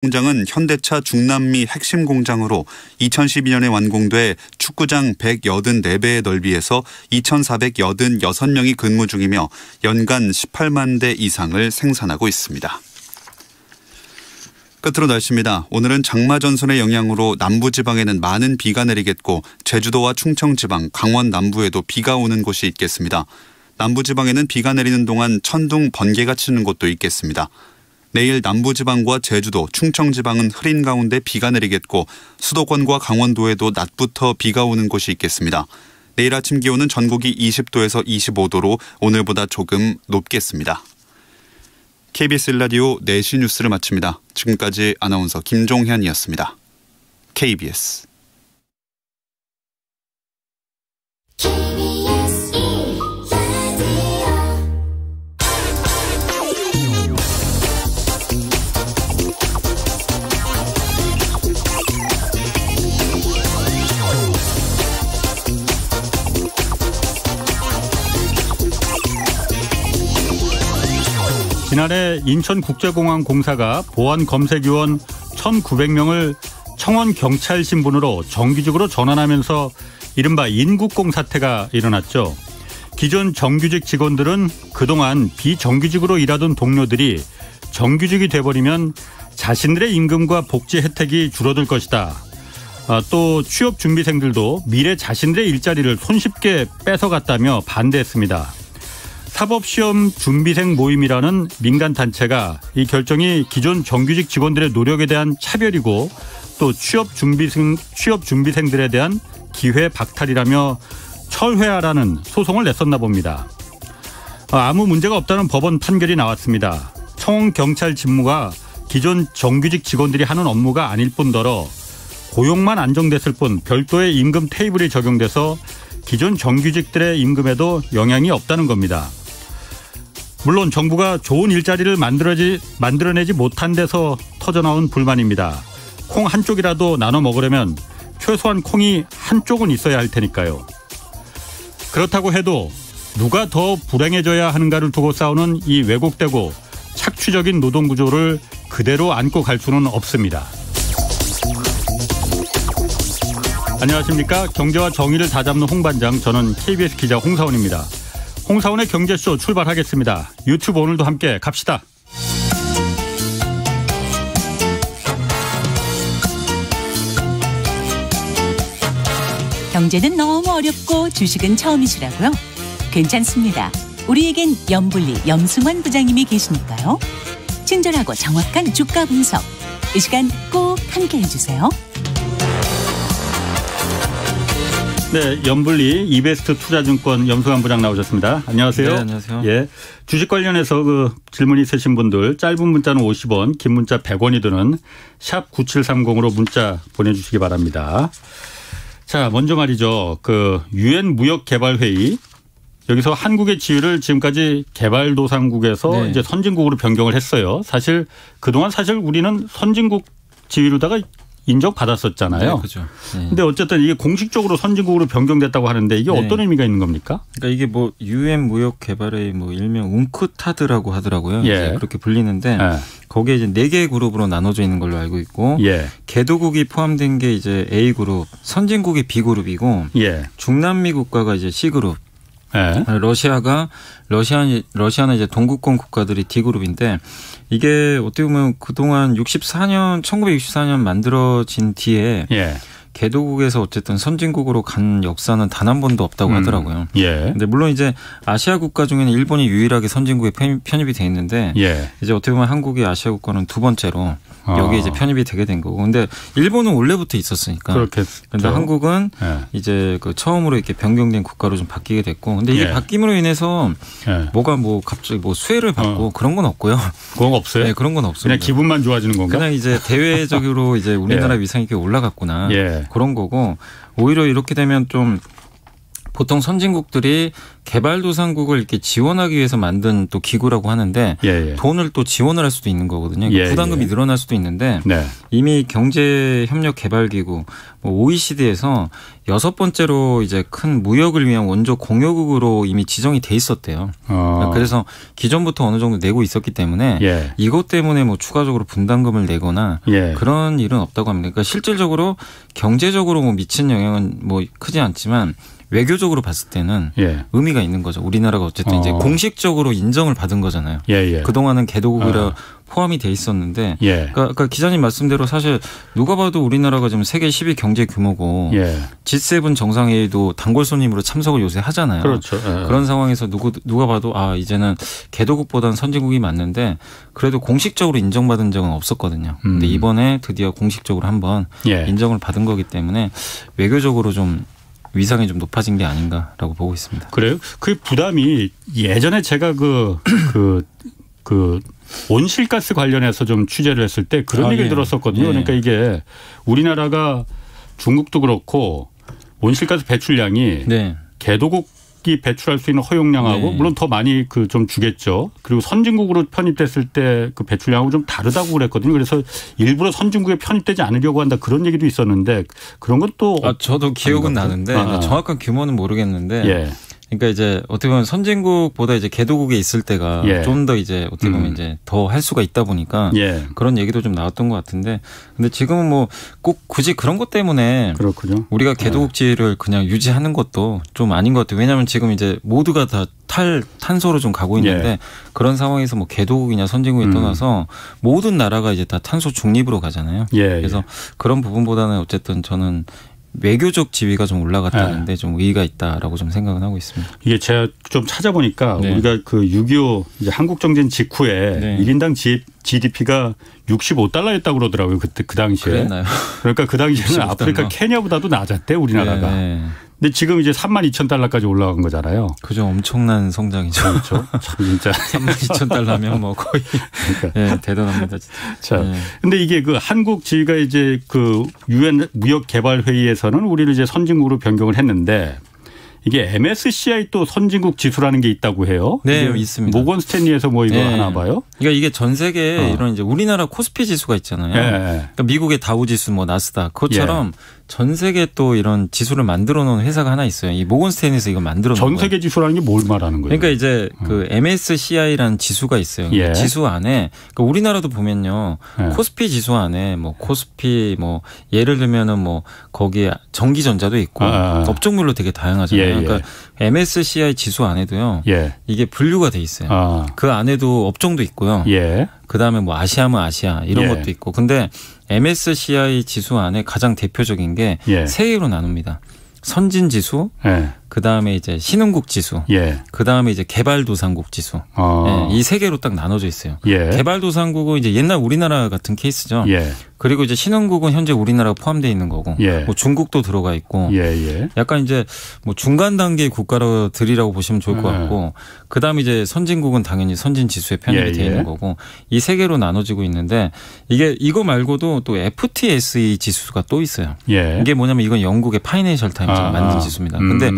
공장은 현대차 중남미 핵심 공장으로 2012년에 완공돼 축구장 184배의 넓이에서 2,486명이 근무 중이며 연간 18만 대 이상을 생산하고 있습니다. 끝으로 날씨입니다. 오늘은 장마전선의 영향으로 남부지방에는 많은 비가 내리겠고 제주도와 충청지방, 강원 남부에도 비가 오는 곳이 있겠습니다. 남부지방에는 비가 내리는 동안 천둥, 번개가 치는 곳도 있겠습니다. 내일 남부지방과 제주도, 충청지방은 흐린 가운데 비가 내리겠고 수도권과 강원도에도 낮부터 비가 오는 곳이 있겠습니다. 내일 아침 기온은 전국이 20도에서 25도로 오늘보다 조금 높겠습니다. KBS 1라디오 4시 뉴스를 마칩니다. 지금까지 아나운서 김종현이었습니다. KBS 지난해 인천국제공항 공사가 보안 검색요원 1,900명을 청원경찰 신분으로 정규직으로 전환하면서 이른바 인국공 사태가 일어났죠. 기존 정규직 직원들은 그동안 비정규직으로 일하던 동료들이 정규직이 돼버리면 자신들의 임금과 복지 혜택이 줄어들 것이다. 또 취업준비생들도 미래 자신들의 일자리를 손쉽게 뺏어갔다며 반대했습니다. 사법시험 준비생 모임이라는 민간단체가 이 결정이 기존 정규직 직원들의 노력에 대한 차별이고 또 취업준비생들에 대한 기회 박탈이라며 철회하라는 소송을 냈었나 봅니다. 아무 문제가 없다는 법원 판결이 나왔습니다. 청원경찰 직무가 기존 정규직 직원들이 하는 업무가 아닐 뿐더러 고용만 안정됐을 뿐 별도의 임금 테이블이 적용돼서 기존 정규직들의 임금에도 영향이 없다는 겁니다. 물론 정부가 좋은 일자리를 만들어내지 못한 데서 터져나온 불만입니다. 콩 한쪽이라도 나눠 먹으려면 최소한 콩이 한쪽은 있어야 할 테니까요. 그렇다고 해도 누가 더 불행해져야 하는가를 두고 싸우는 이 왜곡되고 착취적인 노동구조를 그대로 안고 갈 수는 없습니다. 안녕하십니까. 경제와 정의를 다잡는 홍반장, 저는 KBS 기자 홍사원입니다. 홍사원의 경제쇼 출발하겠습니다. 유튜브 오늘도 함께 갑시다. 경제는 너무 어렵고 주식은 처음이시라고요? 괜찮습니다. 우리에겐 염불리 염승환 부장님이 계시니까요. 친절하고 정확한 주가 분석. 이 시간 꼭 함께 해주세요. 네, 염불리 이베스트 투자증권 염승환 부장 나오셨습니다. 안녕하세요. 네, 안녕하세요. 예, 주식 관련해서 질문 있으신 분들 짧은 문자는 50원, 긴 문자 100원이 드는 샵 9730으로 문자 보내주시기 바랍니다. 자, 먼저 말이죠. 유엔 무역개발회의 여기서 한국의 지위를 지금까지 개발도상국에서 네. 이제 선진국으로 변경을 했어요. 그동안 우리는 선진국 지위로다가 인정받았었잖아요. 네, 그죠. 네. 근데 어쨌든 이게 공식적으로 선진국으로 변경됐다고 하는데 이게 네. 어떤 의미가 있는 겁니까? 그러니까 이게 유엔 무역 개발의 일명 웅크타드라고 하더라고요. 예. 이제 그렇게 불리는데 예. 거기에 이제 4개의 그룹으로 나눠져 있는 걸로 알고 있고 예. 개도국이 포함된 게 이제 A 그룹, 선진국이 B 그룹이고 예. 중남미 국가가 이제 C 그룹. 예. 러시아는 이제 동구권 국가들이 D 그룹인데 이게 어떻게 보면 그동안 1964년 만들어진 뒤에 예. 개도국에서 어쨌든 선진국으로 간 역사는 단 한 번도 없다고 하더라고요. 예. 근데 물론 이제 아시아 국가 중에는 일본이 유일하게 선진국에 편입이 돼 있는데 예. 이제 어떻게 보면 한국이 아시아 국가는 두 번째로 여기에 이제 편입이 되게 된 거고. 근데 일본은 원래부터 있었으니까. 그렇겠죠. 근데 한국은 예. 이제 처음으로 이렇게 변경된 국가로 좀 바뀌게 됐고. 근데 이게 예. 바뀜으로 인해서 예. 뭐가 갑자기 수혜를 받고 그런 건 없고요. 그건 없어요? 네, 그런 건 없습니다. 그냥 기분만 좋아지는 건가? 그냥 이제 대외적으로 이제 우리나라 예. 위상이 꽤 올라갔구나. 예. 그런 거고. 오히려 이렇게 되면 좀 보통 선진국들이 개발도상국을 이렇게 지원하기 위해서 만든 또 기구라고 하는데 예. 돈을 또 지원을 할 수도 있는 거거든요. 그러니까 부담금이 늘어날 수도 있는데 네. 이미 경제협력개발기구 OECD에서 6번째로 이제 큰 무역을 위한 원조 공여국으로 이미 지정이 돼 있었대요. 그래서 기존부터 어느 정도 내고 있었기 때문에 이것 때문에 뭐 추가적으로 분담금을 내거나 그런 일은 없다고 합니다. 그러니까 실질적으로 경제적으로 뭐 미친 영향은 뭐 크지 않지만 외교적으로 봤을 때는 의미가 있는 거죠. 우리나라가 어쨌든 이제 공식적으로 인정을 받은 거잖아요. 그동안은 개도국이라 포함이 돼 있었는데 그러니까 기자님 말씀대로 사실 누가 봐도 우리나라가 지금 세계 10위 경제 규모고 G7 정상회의도 단골 손님으로 참석을 요새 하잖아요. 그렇죠. 그런 상황에서 누가 봐도 이제는 개도국보다는 선진국이 맞는데 그래도 공식적으로 인정받은 적은 없었거든요. 근데 이번에 드디어 공식적으로 한번 인정을 받은 거기 때문에 외교적으로 좀 위상이 좀 높아진 게 아닌가라고 보고 있습니다. 그래요? 그 부담이 예전에 제가 그 온실가스 관련해서 좀 취재를 했을 때 그런 얘기를 들었었거든요. 그러니까 이게 우리나라가 중국도 그렇고 온실가스 배출량이 개도국이 배출할 수 있는 허용량하고 물론 더 많이 좀 주겠죠. 그리고 선진국으로 편입됐을 때 그 배출량하고 좀 다르다고 그랬거든요. 그래서 일부러 선진국에 편입되지 않으려고 한다 그런 얘기도 있었는데 그런 건 또 저도 기억은 나는데 정확한 규모는 모르겠는데 그러니까 이제 어떻게 보면 선진국보다 이제 개도국에 있을 때가 좀 더 이제 어떻게 보면 이제 더 할 수가 있다 보니까 그런 얘기도 좀 나왔던 것 같은데 근데 지금은 뭐 꼭 굳이 그런 것 때문에 그렇군요. 우리가 개도국지를 그냥 유지하는 것도 좀 아닌 것 같아요. 왜냐하면 지금 이제 모두가 다 탄소로 좀 가고 있는데 그런 상황에서 뭐 개도국이냐 선진국에 떠나서 모든 나라가 이제 다 탄소 중립으로 가잖아요. 그래서 그런 부분보다는 어쨌든 저는 외교적 지위가 좀 올라갔다는데 좀 의의가 있다라고 좀 생각은 하고 있습니다. 이게 제가 좀 찾아보니까 우리가 그 6.25 이제 한국정전 직후에 1인당 GDP가 $65였다고 그러더라고요. 그때 그 당시에. 그랬나요? 그러니까 그 당시에는 아프리카 케냐보다도 낮았대 우리나라가. 근데 지금 이제 $32,000까지 올라간 거잖아요. 그죠. 엄청난 성장이죠. 그렇죠. 참 진짜. $32,000면 뭐 거의 그러니까. 대단합니다. 진짜. 자, 근데 이게 그 한국 지위가 이제 그 UN 무역개발회의에서는 우리를 이제 선진국으로 변경을 했는데 이게 MSCI 또 선진국 지수라는 게 있다고 해요. 네, 있습니다. 모건 스탠리에서 뭐 이거 하나 봐요. 그러니까 이게 전 세계에 이런 이제 우리나라 코스피 지수가 있잖아요. 그러니까 미국의 다우 지수 뭐 나스닥 그것처럼 전 세계 또 이런 지수를 만들어 놓은 회사가 하나 있어요. 이 모건 스탠리에서 이걸 만들어 놓은 거예요. 전 세계 지수라는 게 뭘 말하는 거예요? 그러니까 이제 그 MSCI라는 지수가 있어요. 지수 안에 그러니까 우리나라도 보면요. 코스피 지수 안에 뭐 코스피 뭐 예를 들면은 뭐 거기에 전기전자도 있고 업종별로 되게 다양하잖아요. 그러니까 MSCI 지수 안에도요. 이게 분류가 돼 있어요. 그 안에도 업종도 있고요. 그다음에 뭐 아시아면 아시아 이런 것도 있고. 근데 MSCI 지수 안에 가장 대표적인 게 세 개로 나눕니다. 선진 지수, 그다음에 이제 신흥국 지수, 그다음에 이제 개발도상국 지수. 이 세 개로 딱 나눠져 있어요. 개발도상국은 이제 옛날 우리나라 같은 케이스죠. 그리고 이제 신흥국은 현재 우리나라가 포함되어 있는 거고, 뭐 중국도 들어가 있고, 약간 이제 뭐 중간 단계 국가들이라고 보시면 좋을 것 같고, 그다음에 이제 선진국은 당연히 선진 지수에 편입이 되어 있는 거고, 이 세 개로 나눠지고 있는데 이거 말고도 또 FTSE 지수가 또 있어요. 이게 뭐냐면 이건 영국의 파이낸셜 타임즈가 만든 지수입니다. 근데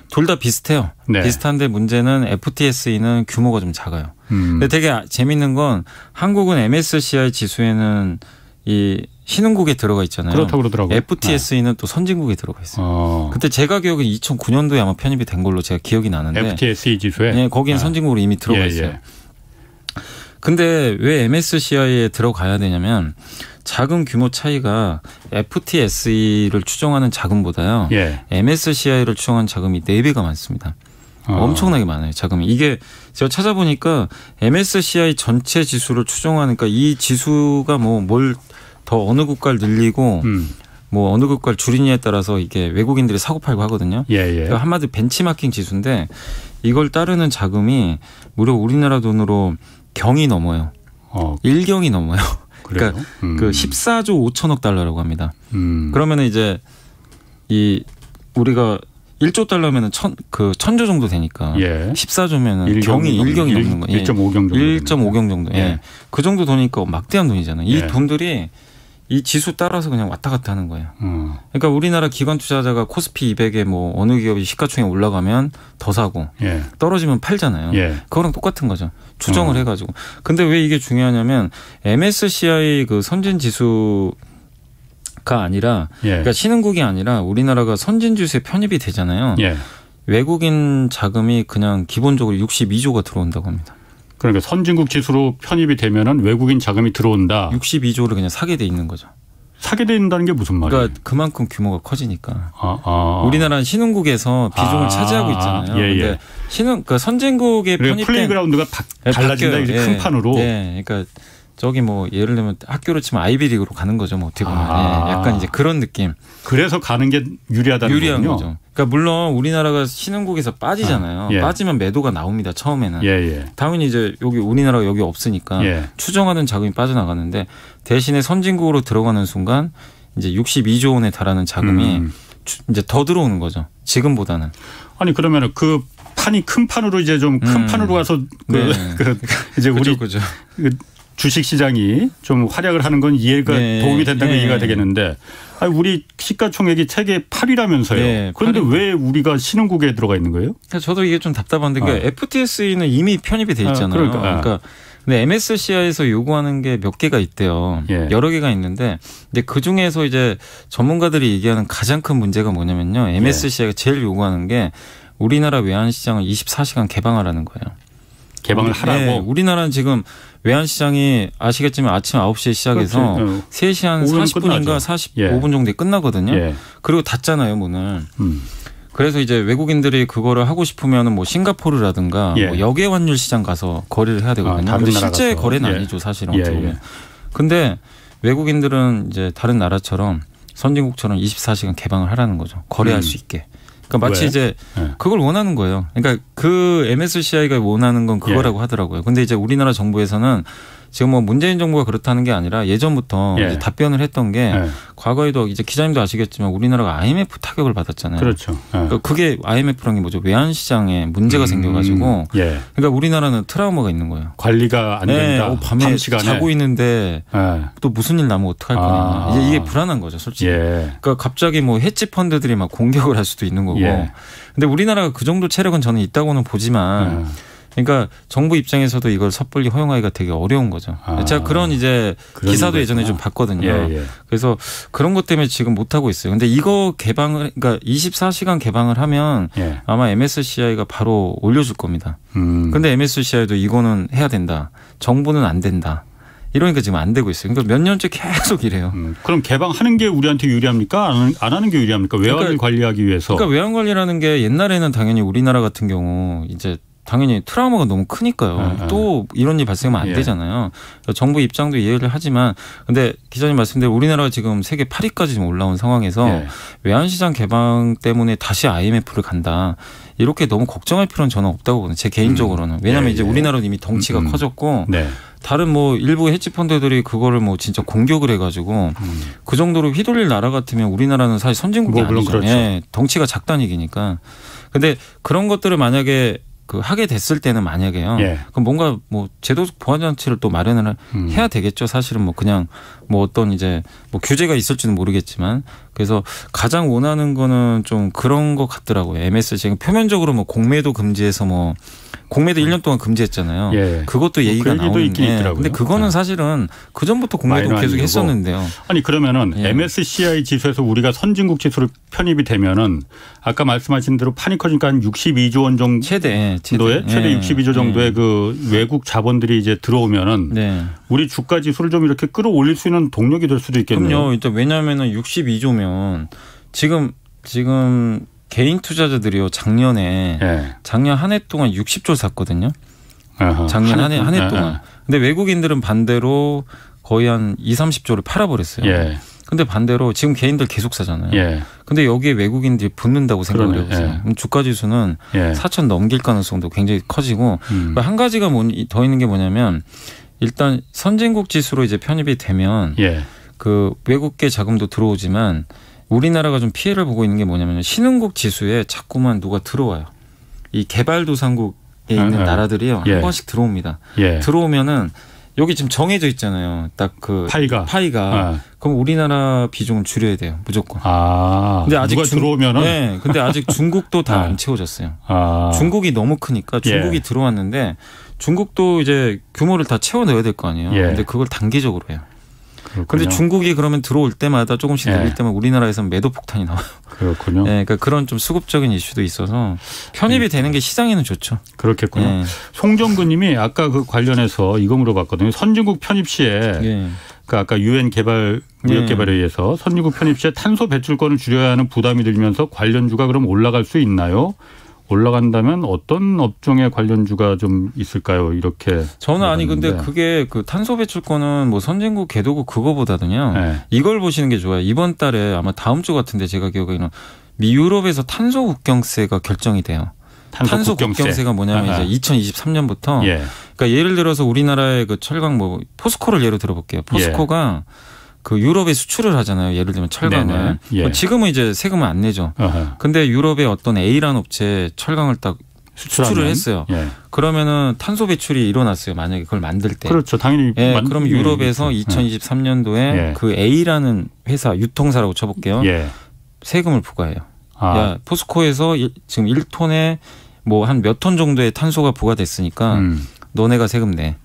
둘 다 비슷해요. 비슷한데 문제는 FTSE는 규모가 좀 작아요. 근데 되게 재밌는 건 한국은 MSCI 지수에는 이 신흥국에 들어가 있잖아요. 그렇다고 그러더라고요. FTSE는 또 선진국에 들어가 있어요. 그때 제가 기억에 2009년도에 아마 편입이 된 걸로 제가 기억이 나는데 FTSE 지수에? 네, 거기는 선진국으로 이미 들어가 있어요. 근데 왜 MSCI에 들어가야 되냐면 자금 규모 차이가 FTSE를 추정하는 자금보다요. MSCI를 추정하는 자금이 4배가 많습니다. 엄청나게 많아요. 자금이. 이게 제가 찾아보니까 MSCI 전체 지수를 추정하니까 이 지수가 뭐 뭘 더 어느 국가를 늘리고 뭐 어느 국가를 줄이냐에 따라서 이게 외국인들이 사고 팔고 하거든요. 그러니까 한마디로 벤치마킹 지수인데 이걸 따르는 자금이 무려 우리나라 돈으로 경이 넘어요. 1경이 넘어요. 그러니까 그 14조 5천억 달러라고 합니다. 그러면은 이제 우리가 1조 달러면은 1,000조 정도 되니까 14조면은 경이 1경이 넘는 거예요. 1.5경 정도. 1.5경 정도. 그 정도 돈이니까 막대한 돈이잖아요. 이 돈들이 이 지수 따라서 그냥 왔다 갔다 하는 거예요. 그러니까 우리나라 기관 투자자가 코스피 200에 뭐 어느 기업이 시가총액 올라가면 더 사고 예. 떨어지면 팔잖아요. 예. 그거랑 똑같은 거죠. 추정을 해가지고. 근데 왜 이게 중요하냐면 MSCI 그 선진 지수가 아니라 예. 그러니까 신흥국이 아니라 우리나라가 선진 지수에 편입이 되잖아요. 예. 외국인 자금이 그냥 기본적으로 62조가 들어온다고 합니다. 그러니까 선진국 지수로 편입이 되면은 외국인 자금이 들어온다. 62조를 그냥 사게 돼 있는 거죠. 사게 된다는 게 무슨 말이에요? 그러니까 그만큼 규모가 커지니까. 우리나라는 신흥국에서 비중을 차지하고 있잖아요. 그런데 그러니까 선진국에 편입된 플레이그라운드가 달라진다 이제 큰 판으로. 네, 그러니까 저기 뭐 예를 들면 학교로 치면 아이비리그로 가는 거죠. 뭐 어떻게 보면 약간 이제 그런 느낌. 그래서 가는 게 유리한 거죠. 그러니까 물론 우리나라가 신흥국에서 빠지잖아요. 예. 빠지면 매도가 나옵니다. 처음에는. 예. 당연히 이제 여기 우리나라가 여기 없으니까 추정하는 자금이 빠져나가는데 대신에 선진국으로 들어가는 순간 이제 62조 원에 달하는 자금이 이제 더 들어오는 거죠. 지금보다는. 아니 그러면은 그 판이 큰 판으로 이제 좀 큰 판으로 가서 이제 우리 그죠. 주식 시장이 좀 활약을 하는 건 이해가 도움이 된다는 게 이해가 되겠는데 아니 우리 시가총액이 세계 8위라면서요. 그런데 8위. 왜 우리가 신흥국에 들어가 있는 거예요? 저도 이게 좀 답답한데 그러니까 FTSE는 이미 편입이 돼 있잖아요. 그러니까 근데 MSCI에서 요구하는 게 몇 개가 있대요. 여러 개가 있는데 근데 그 중에서 이제 전문가들이 얘기하는 가장 큰 문제가 뭐냐면요. MSCI가 제일 요구하는 게 우리나라 외환시장을 24시간 개방하라는 거예요. 개방을 하라고? 우리나라는 지금 외환시장이 아시겠지만 아침 9시에 시작해서 3시 한 40분인가 45분 정도에 끝나거든요. 그리고 닫잖아요, 문을. 그래서 이제 외국인들이 그거를 하고 싶으면 뭐 싱가포르라든가 뭐 역외 환율 시장 가서 거래를 해야 되거든요. 근데 실제 거래는 아니죠, 사실은. 어떻게 보면. 근데 외국인들은 이제 다른 나라처럼 선진국처럼 24시간 개방을 하라는 거죠. 거래할 수 있게. 그러니까 마치 이제 그걸 원하는 거예요. 그러니까 그 MSCI가 원하는 건 그거라고 하더라고요. 근데 이제 우리나라 정부에서는 지금 뭐 문재인 정부가 그렇다는 게 아니라 예전부터 이제 답변을 했던 게 과거에도 이제 기자님도 아시겠지만 우리나라가 IMF 타격을 받았잖아요. 그렇죠. 그러니까 그게 IMF라는 게 뭐죠? 외환시장에 문제가 생겨가지고 그러니까 우리나라는 트라우마가 있는 거예요. 관리가 안 된다. 밤에 자고 있는데 또 무슨 일 나면 어떡할 거냐. 이제 이게 불안한 거죠, 솔직히. 그러니까 갑자기 뭐 헤지 펀드들이 막 공격을 할 수도 있는 거고. 근데 우리나라가 그 정도 체력은 저는 있다고는 보지만 그러니까 정부 입장에서도 이걸 섣불리 허용하기가 되게 어려운 거죠. 제가 그런 이제 기사도 거구나. 예전에 좀 봤거든요. 그래서 그런 것 때문에 지금 못 하고 있어요. 근데 이거 개방을 그러니까 24시간 개방을 하면 아마 MSCI가 바로 올려줄 겁니다. 근데 MSCI도 이거는 해야 된다. 정부는 안 된다. 이러니까 지금 안 되고 있어요. 그러니까 몇 년째 계속 이래요. 그럼 개방하는 게 우리한테 유리합니까? 안 하는 게 유리합니까? 외환을 관리하기 위해서. 그러니까 외환 관리라는 게 옛날에는 당연히 우리나라 같은 경우 이제 당연히 트라우마가 너무 크니까요. 또 이런 일이 발생하면 안 되잖아요. 정부 입장도 이해를 하지만 근데 기자님 말씀대로 우리나라가 지금 세계 8위까지 지금 올라온 상황에서 외환시장 개방 때문에 다시 IMF를 간다. 이렇게 너무 걱정할 필요는 저는 없다고 보거든요. 제 개인적으로는. 왜냐하면 이제 우리나라는 이미 덩치가 커졌고 다른 뭐 일부 헤지펀드들이 그거를 뭐 진짜 공격을 해가지고 그 정도로 휘둘릴 나라 같으면 우리나라는 사실 선진국이 아니죠. 그렇죠. 덩치가 작다는 얘기니까. 근데 그런 것들을 만약에 그 하게 됐을 때는 만약에요. 그럼 뭔가 뭐 제도적 보완 장치를 또 마련을 해야 되겠죠. 사실은 뭐 그냥 뭐 어떤 이제 뭐 규제가 있을지는 모르겠지만 그래서 가장 원하는 거는 좀 그런 것 같더라고요. MSCI 표면적으로 뭐 공매도 금지해서 뭐 공매도 1년 동안 금지했잖아요. 그것도 얘기가 나오는데 근데 그거는 사실은 그 전부터 공매도 계속 했었는데요. 아니 그러면은 MSCI 지수에서 우리가 선진국 지수로 편입이 되면은 아까 말씀하신 대로 판이 커지니까 한 62조 원 정도 최대 62조 정도의 그 외국 자본들이 이제 들어오면은 우리 주가 지수를 좀 이렇게 끌어올릴 수 있는 동력이 될 수도 있겠네요. 그럼요. 일단 왜냐하면은 62조면 지금 개인 투자자들이요 작년에 작년 한 해 동안 60조 샀거든요. 작년 한 해 동안. 근데 외국인들은 반대로 거의 한 30조를 팔아버렸어요. 근데 반대로 지금 개인들 계속 사잖아요. 근데 여기에 외국인들이 붙는다고 생각을 해보세요. 그럼 주가 지수는 4천 넘길 가능성도 굉장히 커지고 한 가지가 더 있는 게 뭐냐면 일단 선진국 지수로 이제 편입이 되면 그 외국계 자금도 들어오지만 우리나라가 좀 피해를 보고 있는 게 뭐냐면 신흥국 지수에 자꾸만 누가 들어와요. 이 개발도상국에 있는 나라들이요. 한 번씩 들어옵니다. 들어오면은 여기 지금 정해져 있잖아요. 딱 그 파이가. 네. 그럼 우리나라 비중은 줄여야 돼요. 무조건. 근데 아직 누가 들어오면은. 네. 근데 아직 중국도 다 안 채워졌어요. 중국이 너무 크니까 중국이 들어왔는데 중국도 이제 규모를 다 채워 넣어야 될 거 아니에요. 근데 그걸 단기적으로 해요. 그런데 중국이 그러면 들어올 때마다 조금씩 늘릴 때만 우리나라에서는 매도 폭탄이 나와요. 그렇군요. 네, 그러니까 그런 좀 수급적인 이슈도 있어서 편입이 되는 게 시장에는 좋죠. 그렇겠군요. 네. 송정구님이 아까 그 관련해서 이거 물어봤거든요. 선진국 편입 시에 그러니까 아까 유엔 개발 무역개발회의에서 선진국 편입 시에 탄소 배출권을 줄여야 하는 부담이 들면서 관련주가 그럼 올라갈 수 있나요? 올라간다면 어떤 업종의 관련주가 좀 있을까요? 이렇게. 저는 아니 근데 그게 그 탄소 배출권은 뭐 선진국 개도국 그거보다는요. 이걸 보시는 게 좋아요. 이번 달에 아마 다음 주 같은데 제가 기억에는 유럽에서 탄소 국경세가 결정이 돼요. 탄소 국경세가 뭐냐면 이제 2023년부터 그러니까 예를 들어서 우리나라의 그 철강 뭐 포스코를 예로 들어볼게요. 포스코가 그 유럽에 수출을 하잖아요. 예를 들면 철강을. 지금은 이제 세금을 안 내죠. 근데 유럽의 어떤 A라는 업체에 철강을 딱 수출을 했어요. 그러면은 탄소 배출이 일어났어요. 만약에 그걸 만들 때. 그렇죠. 당연히. 그럼 유럽에서 2023년도에 그 A라는 회사 유통사라고 쳐볼게요. 세금을 부과해요. 야, 포스코에서 지금 1톤에 뭐 한 몇 톤 정도의 탄소가 부과됐으니까 너네가 세금 내.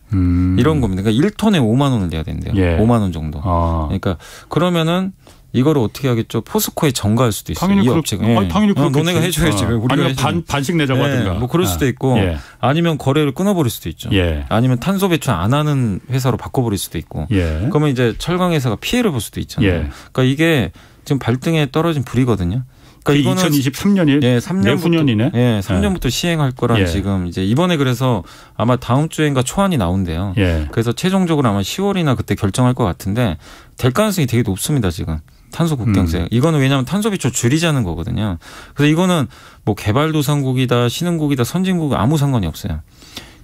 이런 겁니다. 그러니까 1톤에 5만 원을 내야 된대요. 5만 원 정도. 그러니까 그러면은 이거를 어떻게 하겠죠? 포스코에 전가할 수도 있어요. 당연히 이 업체가. 당연히 너네가 해줘야지. 우리가 반씩 내자고 하든가. 뭐 그럴 수도 있고 아니면 거래를 끊어버릴 수도 있죠. 아니면 탄소 배출 안 하는 회사로 바꿔버릴 수도 있고. 그러면 이제 철강 회사가 피해를 볼 수도 있잖아요. 그러니까 이게 지금 발등에 떨어진 불이거든요. 그러니까 이거는 2023년이 3년부터 3년부터 시행할 거란 지금 이제 이번에 그래서 아마 다음 주엔가 초안이 나온대요. 그래서 최종적으로 아마 10월이나 그때 결정할 것 같은데 될 가능성이 되게 높습니다 지금. 탄소 국경세. 이거는 왜냐하면 탄소 배출 줄이자는 거거든요. 그래서 이거는 뭐 개발도상국이다, 신흥국이다, 선진국 아무 상관이 없어요.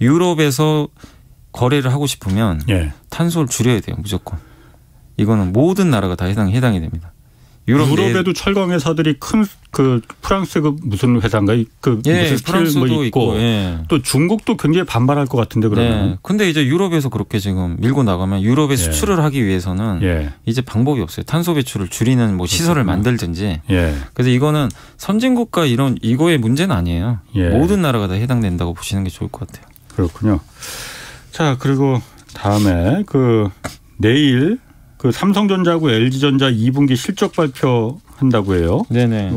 유럽에서 거래를 하고 싶으면 탄소를 줄여야 돼요 무조건. 이거는 모든 나라가 다 해당이 됩니다. 유럽에도 철강 회사들이 큰 그 프랑스 그 무슨 회사인가 그 무슨 프랑스도 뭐 있고 또 중국도 굉장히 반발할 것 같은데 그러면. 근데 이제 유럽에서 그렇게 지금 밀고 나가면 유럽에 수출을 하기 위해서는 이제 방법이 없어요. 탄소 배출을 줄이는 뭐 시설을 만들든지. 그래서 이거는 선진국가 이거의 문제는 아니에요. 모든 나라가 다 해당된다고 보시는 게 좋을 것 같아요. 그렇군요. 자 그리고 다음에 그 내일. 그 삼성전자하고 LG전자 2분기 실적 발표한다고 해요. 네네.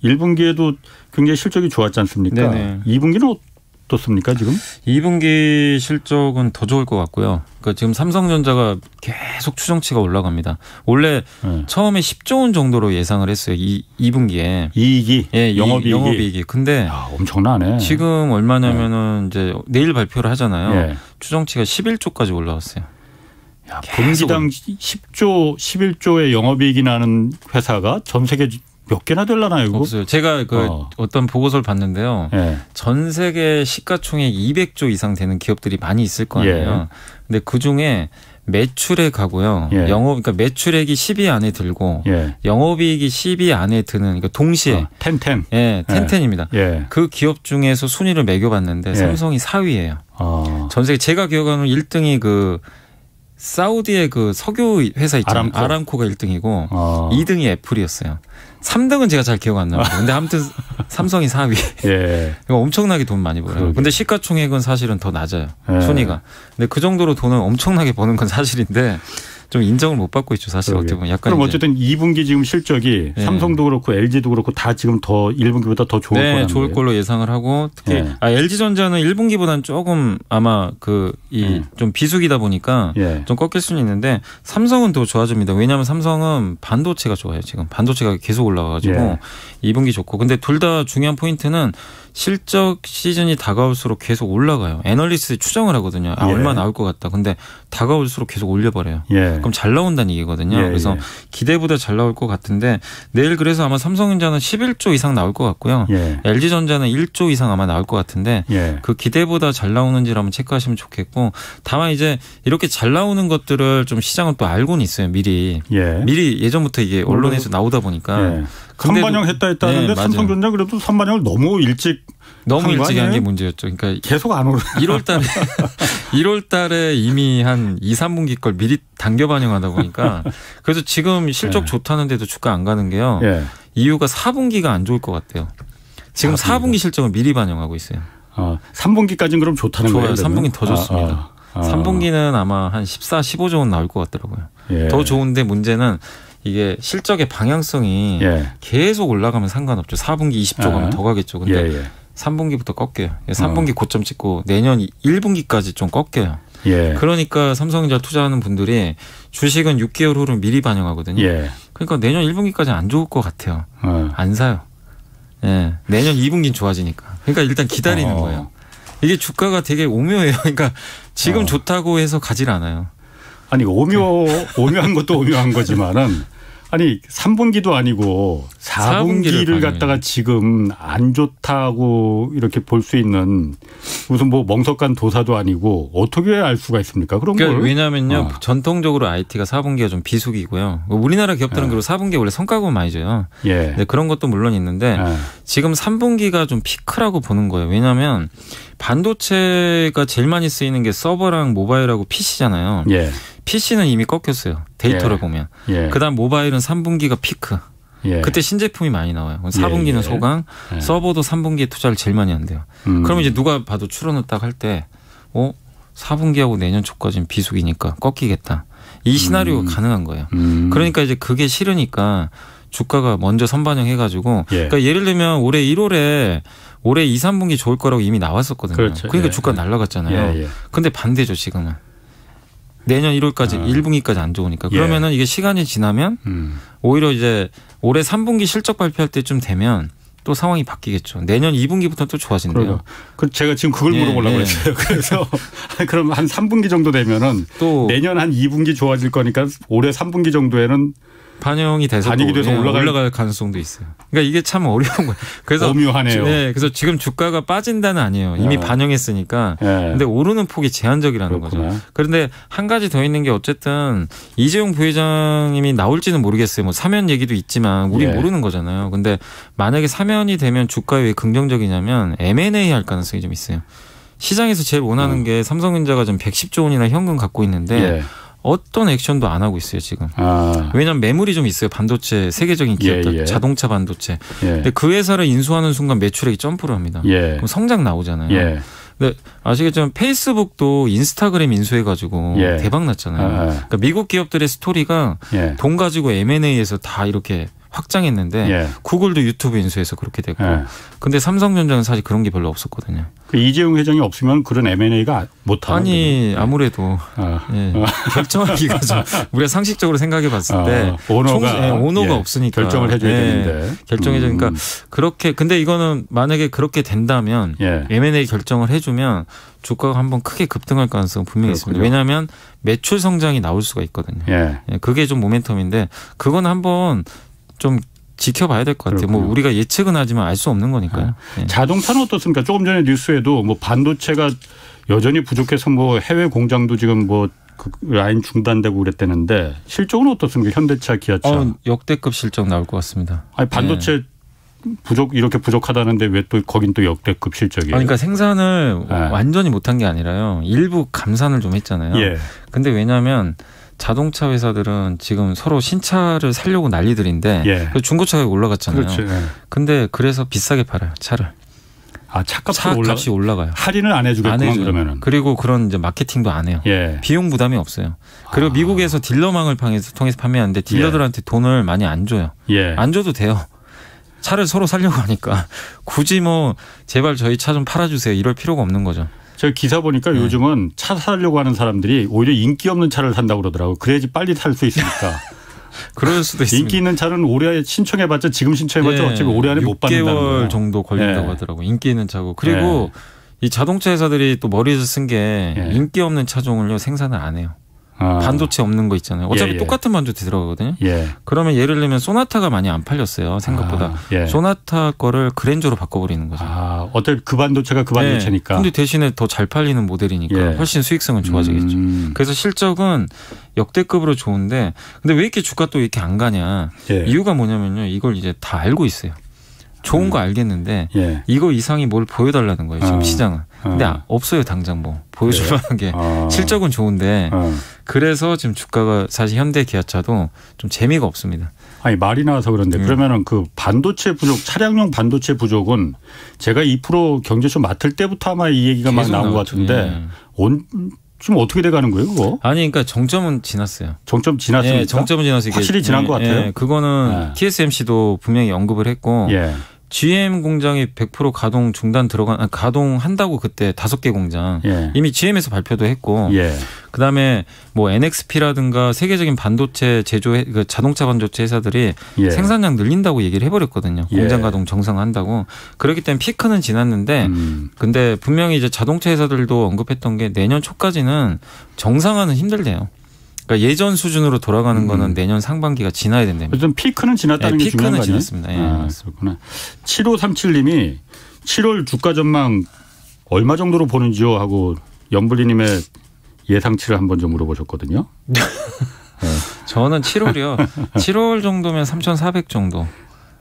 1분기에도 굉장히 실적이 좋았지 않습니까? 네네. 2분기는 어떻습니까 지금? 2분기 실적은 더 좋을 것 같고요. 그러니까 지금 삼성전자가 계속 추정치가 올라갑니다. 원래 처음에 10조 원 정도로 예상을 했어요. 2분기에. 이익이? 영업이익이. 근데 엄청나네. 지금 얼마냐면은 이제 내일 발표를 하잖아요. 추정치가 11조까지 올라왔어요. 야, 분기당 10조, 11조의 영업이익이 나는 회사가 전 세계 몇 개나 되려나요? 이거? 없어요. 제가 어떤 보고서를 봤는데요. 전 세계 시가총액 200조 이상 되는 기업들이 많이 있을 거 아니에요. 근데 그중에 매출액하고요. 그러니까 매출액이 10위 안에 들고 영업이익이 10위 안에 드는 그러니까 동시에 텐텐입니다. 그 기업 중에서 순위를 매겨봤는데 삼성이 4위예요. 전 세계 제가 기억하는 1등이 그 사우디의 그 석유 회사 있잖아요. 아람코가 1등이고 2등이 애플이었어요. 3등은 제가 잘 기억 안 나요. 근데 아무튼 삼성이 4위. 엄청나게 돈 많이 벌어요. 근데 시가총액은 사실은 더 낮아요. 순위가. 근데 그 정도로 돈을 엄청나게 버는 건 사실인데 좀 인정을 못 받고 있죠. 사실 어떻게 보면 약간. 그럼 어쨌든 2분기 지금 실적이 삼성도 그렇고 LG도 그렇고 다 지금 더 1분기보다 더 좋을 거라는 좋을 걸로 예상을 하고 특히 LG전자는 1분기보다는 조금 아마 좀 비수기다 보니까 좀 꺾일 수는 있는데 삼성은 더 좋아집니다. 왜냐하면 삼성은 반도체가 좋아요. 지금 반도체가 계속 올라가가지고 2분기 좋고 근데 둘 다 중요한 포인트는 실적 시즌이 다가올수록 계속 올라가요. 애널리스트 추정을 하거든요. 얼마 나올 것 같다. 근데 다가올수록 계속 올려버려요. 그럼 잘 나온다는 얘기거든요. 그래서 기대보다 잘 나올 것 같은데 내일 그래서 아마 삼성전자는 11조 이상 나올 것 같고요. LG전자는 1조 이상 아마 나올 것 같은데 그 기대보다 잘 나오는지를 한번 체크하시면 좋겠고 다만 이제 이렇게 잘 나오는 것들을 좀 시장은 또 알고는 있어요. 미리 예전부터 이게 언론에서 나오다 보니까. 선반영 했다 했다는데 삼성전자 그래도 선반영을 너무 일찍 너무 일찍 한 게 문제였죠. 그러니까 계속 안 오르. 1월 달에 이미 한 2, 3분기 걸 미리 당겨 반영하다 보니까 그래서 지금 실적 좋다는데도 주가 안 가는 게요. 이유가 4분기가 안 좋을 것 같아요. 지금 4분기 실적을 미리 반영하고 있어요. 3분기까지는 그럼 좋다는 거예요? 3분기는 더 좋습니다. 3분기는 아마 한 14, 15조 원 나올 것 같더라고요. 더 좋은데 문제는 이게 실적의 방향성이 계속 올라가면 상관없죠. 4분기 20조 가면 더 가겠죠. 근데 3분기부터 꺾여요. 3분기 고점 찍고 내년 1분기까지 좀 꺾여요. 그러니까 삼성전자 투자하는 분들이 주식은 6개월 후를 미리 반영하거든요. 그러니까 내년 1분기까지 안 좋을 것 같아요. 안 사요. 내년 2분기는 좋아지니까. 그러니까 일단 기다리는 거예요. 이게 주가가 되게 오묘해요. 그러니까 지금 좋다고 해서 가질 않아요. 아니 오묘한 것도 오묘한 거지만은 아니 3분기도 아니고 4분기를 갖다가 지금 안 좋다고 이렇게 볼 수 있는 무슨 뭐 멍석간 도사도 아니고 어떻게 알 수가 있습니까? 그런 그러니까 걸. 왜냐하면요. 전통적으로 IT가 4분기가 좀 비수기고요. 우리나라 기업들은 그리고 4분기에 원래 성과급을 많이 줘요. 근데 그런 것도 물론 있는데 지금 3분기가 좀 피크라고 보는 거예요. 왜냐하면 반도체가 제일 많이 쓰이는 게 서버랑 모바일하고 PC잖아요. PC는 이미 꺾였어요. 데이터를 보면. 그다음 모바일은 3분기가 피크. 그때 신제품이 많이 나와요. 4분기는 소강, 서버도 3분기에 투자를 제일 많이 한대요. 그러면 이제 누가 봐도 추론을 딱 할 때 4분기하고 내년 초까지는 비수기니까 꺾이겠다. 이 시나리오가 가능한 거예요. 그러니까 이제 그게 싫으니까 주가가 먼저 선반영해가지고 그러니까 예를 들면 올해 1월에 올해 2, 3분기 좋을 거라고 이미 나왔었거든요. 그렇죠. 그러니까 주가 날아갔잖아요. 근데 반대죠 지금은. 내년 1월까지 1분기까지 안 좋으니까. 그러면은 이게 시간이 지나면 오히려 이제 올해 3분기 실적 발표할 때쯤 되면 또 상황이 바뀌겠죠. 내년 2분기부터 또 좋아진대요. 제가 지금 그걸 물어보려고 했어요. 그래서 그럼 한 3분기 정도 되면은 또 내년 한 2분기 좋아질 거니까 올해 3분기 정도에는 반영이 돼서 올라갈 가능성도 있어요. 그러니까 이게 참 어려운 거예요. 그래서 오묘하네요. 그래서 지금 주가가 빠진다는 아니에요. 이미 반영했으니까. 근데 오르는 폭이 제한적이라는 거죠. 그런데 한 가지 더 있는 게 어쨌든 이재용 부회장님이 나올지는 모르겠어요. 뭐 사면 얘기도 있지만 우리 모르는 거잖아요. 근데 만약에 사면이 되면 주가에 왜 긍정적이냐면 M&A 할 가능성이 좀 있어요. 시장에서 제일 원하는 게 삼성전자가 좀 110조 원이나 현금 갖고 있는데 어떤 액션도 안 하고 있어요 지금. 왜냐하면 매물이 좀 있어요. 반도체 세계적인 기업들. 자동차 반도체. 근데 그 회사를 인수하는 순간 매출액이 점프를 합니다. 그럼 성장 나오잖아요. 근데 아시겠지만 페이스북도 인스타그램 인수해가지고 대박 났잖아요. 그러니까 미국 기업들의 스토리가 돈 가지고 M&A에서 다 이렇게 확장했는데 구글도 유튜브 인수해서 그렇게 됐고 근데 삼성전자는 사실 그런 게 별로 없었거든요. 이재용 회장이 없으면 그런 M&A가 못하는 아니 아무래도 결정하기가 좀 우리가 상식적으로 생각해 봤을 때 오너가 없으니까 결정을 해줘야 되는데 결정해줘. 그러니까 그렇게 근데 이거는 만약에 그렇게 된다면 M&A 결정을 해주면 주가가 한번 크게 급등할 가능성은 분명히 있습니다. 왜냐하면 매출 성장이 나올 수가 있거든요. 그게 좀 모멘텀인데 그건 한번 좀 지켜봐야 될 것 같아요. 뭐 우리가 예측은 하지만 알 수 없는 거니까요. 자동차는 어떻습니까? 조금 전에 뉴스에도 뭐 반도체가 여전히 부족해서 뭐 해외 공장도 지금 뭐 그 라인 중단되고 그랬다는데 실적은 어떻습니까? 현대차, 기아차. 역대급 실적 나올 것 같습니다. 아니 반도체 이렇게 부족하다는데 왜 또 거긴 또 역대급 실적이에요? 그러니까 생산을 완전히 못한 게 아니라요. 일부 감산을 좀 했잖아요. 근데 왜냐하면 자동차 회사들은 지금 서로 신차를 살려고 난리들인데 중고차가 올라갔잖아요. 근데 그래서 비싸게 팔아요 차를. 차값이 올라가요. 할인을 안 해주겠구만 그러면은. 그리고 그런 이제 마케팅도 안 해요. 비용 부담이 없어요. 그리고 미국에서 딜러망을 통해서 판매하는데 딜러들한테 돈을 많이 안 줘요. 안 줘도 돼요. 차를 서로 살려고 하니까 굳이 뭐 제발 저희 차 좀 팔아주세요 이럴 필요가 없는 거죠. 제가 기사 보니까 요즘은 차 사려고 하는 사람들이 오히려 인기 없는 차를 산다고 그러더라고요. 그래야지 빨리 살 수 있으니까. 그럴 수도 있습니다. 인기 있는 차는 올해 신청해봤자 지금 신청해봤자 어차피 올해 안에 못 받는다는 거예요. 6개월 정도 걸린다고 하더라고요. 인기 있는 차고. 그리고 이 자동차 회사들이 또 머리에서 쓴 게 인기 없는 차종을요 생산을 안 해요. 반도체 없는 거 있잖아요. 어차피 똑같은 반도체 들어가거든요. 그러면 예를 들면 소나타가 많이 안 팔렸어요. 생각보다. 소나타 거를 그랜저로 바꿔버리는 거죠. 어차피 그 반도체가 그 반도체니까. 근데 대신에 더 잘 팔리는 모델이니까 훨씬 수익성은 좋아지겠죠. 그래서 실적은 역대급으로 좋은데 근데 왜 이렇게 주가 또 이렇게 안 가냐. 이유가 뭐냐면요. 이걸 이제 다 알고 있어요. 좋은 거 알겠는데 이거 이상이 뭘 보여달라는 거예요. 지금 시장은. 근데 없어요. 당장 뭐 보여줄 만한 게. 실적은 좋은데 그래서 지금 주가가 사실 현대 기아차도 좀 재미가 없습니다. 아니 말이 나와서 그런데 그러면은 그 반도체 부족, 차량용 반도체 부족은 제가 2% 경제쇼 맡을 때부터 아마 이 얘기가 막 나온 것 같은데 지금 어떻게 돼가는 거예요, 그거? 아니, 그러니까 정점은 지났어요. 정점 지났습니까? 예, 정점은 지났어요. 확실히 지난 것 같아요. 예, 그거는 TSMC도 분명히 언급을 했고. GM 공장이 100% 가동 중단 가동한다고 그때 5개 공장 이미 GM에서 발표도 했고 그다음에 뭐 NXP라든가 세계적인 반도체 자동차 반도체 회사들이 생산량 늘린다고 얘기를 해버렸거든요. 공장 가동 정상화한다고. 그렇기 때문에 피크는 지났는데 근데 분명히 이제 자동차 회사들도 언급했던 게 내년 초까지는 정상화는 힘들대요. 그러니까 예전 수준으로 돌아가는 거는 내년 상반기가 지나야 된다면. 어쨌든 피크는 지났다는 게 중요한 거 아니에요? 피크는 지났습니다. 그렇구나. 7537님이 7월 주가 전망 얼마 정도로 보는지요 하고 염블리님의 예상치를 한번 좀 물어보셨거든요. 저는 7월이요. 7월 정도면 3,400 정도.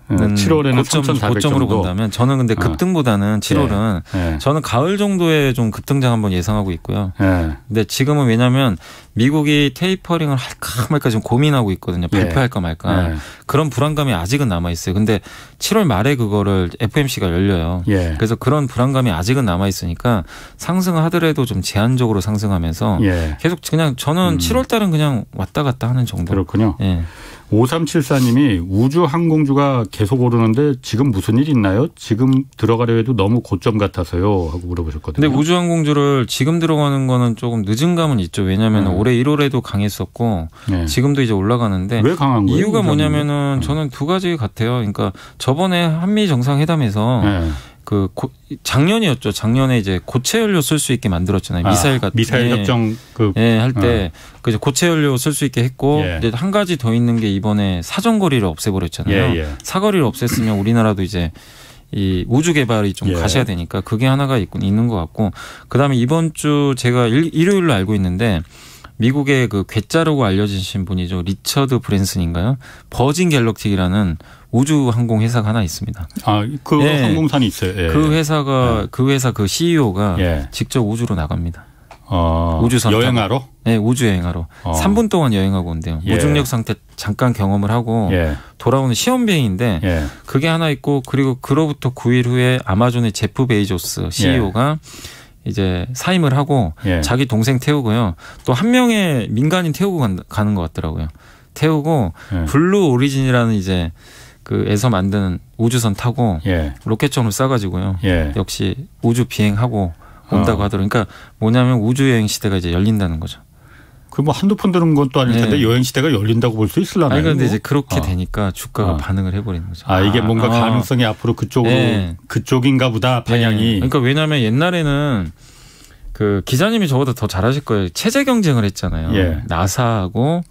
7월에는 고점으로 본다면 저는 근데 급등보다는 7월은 저는 가을 정도에 좀 급등장 한번 예상하고 있고요. 근데 지금은 왜냐하면 미국이 테이퍼링을 할까 말까 지금 고민하고 있거든요. 발표할까 말까. 그런 불안감이 아직은 남아있어요. 근데 7월 말에 그거를 FOMC가 열려요. 그래서 그런 불안감이 아직은 남아있으니까 상승을 하더라도 좀 제한적으로 상승하면서 계속 그냥 저는 7월 달은 그냥 왔다 갔다 하는 정도. 그렇군요. 5374님이 우주 항공주가 계속 오르는데 지금 무슨 일 있나요? 지금 들어가려 해도 너무 고점 같아서요 하고 물어보셨거든요. 근데 우주 항공주를 지금 들어가는 거는 조금 늦은 감은 있죠. 왜냐하면 올해 1월에도 강했었고 지금도 이제 올라가는데 왜 강한 거예요? 이유가 뭐냐면은 저는 두 가지 같아요. 그러니까 저번에 한미 정상회담에서 작년이었죠. 작년에 이제 고체 연료 쓸 수 있게 만들었잖아요. 미사일 협정 할 때 그 고체 연료 쓸 수 있게 했고 이제 한 가지 더 있는 게 이번에 사정거리를 없애버렸잖아요. 사거리를 없앴으면 우리나라도 이제 이 우주 개발이 좀 가셔야 되니까 그게 하나가 있는 것 같고 그다음에 이번 주 제가 일요일로 알고 있는데 미국의 그 괴짜라고 알려지신 분이죠. 리처드 브랜슨인가요? 버진 갤럭틱이라는 우주 항공 회사가 하나 있습니다. 그 항공산이 있어요. 그 회사가 그 회사 그 CEO가 직접 우주로 나갑니다. 우주선 여행하러? 네, 우주 여행하러. 3분 동안 여행하고 온대요. 무중력 상태 잠깐 경험을 하고 돌아오는 시험 비행인데 그게 하나 있고 그리고 그로부터 9일 후에 아마존의 제프 베이조스 CEO가 이제 사임을 하고 자기 동생 태우고요. 또 한 명의 민간인 태우고 가는 것 같더라고요. 태우고 블루 오리진이라는 이제 그에서 만드는 우주선 타고 로켓총을 쏴가지고요. 역시 우주 비행하고 온다고 하더라고요. 그러니까 뭐냐면 우주 여행 시대가 이제 열린다는 거죠. 그 뭐 한두 푼 드는 것도 아닐 텐데 여행 시대가 열린다고 볼 수 있을라나요? 아니 그런데 이제 그렇게 되니까 주가가 반응을 해버리는 거죠. 이게 뭔가 가능성이 앞으로 그쪽으로 그쪽인가 보다 방향이. 그러니까 왜냐하면 옛날에는 그 기자님이 저보다 더 잘하실 거예요. 체제 경쟁을 했잖아요. 나사하고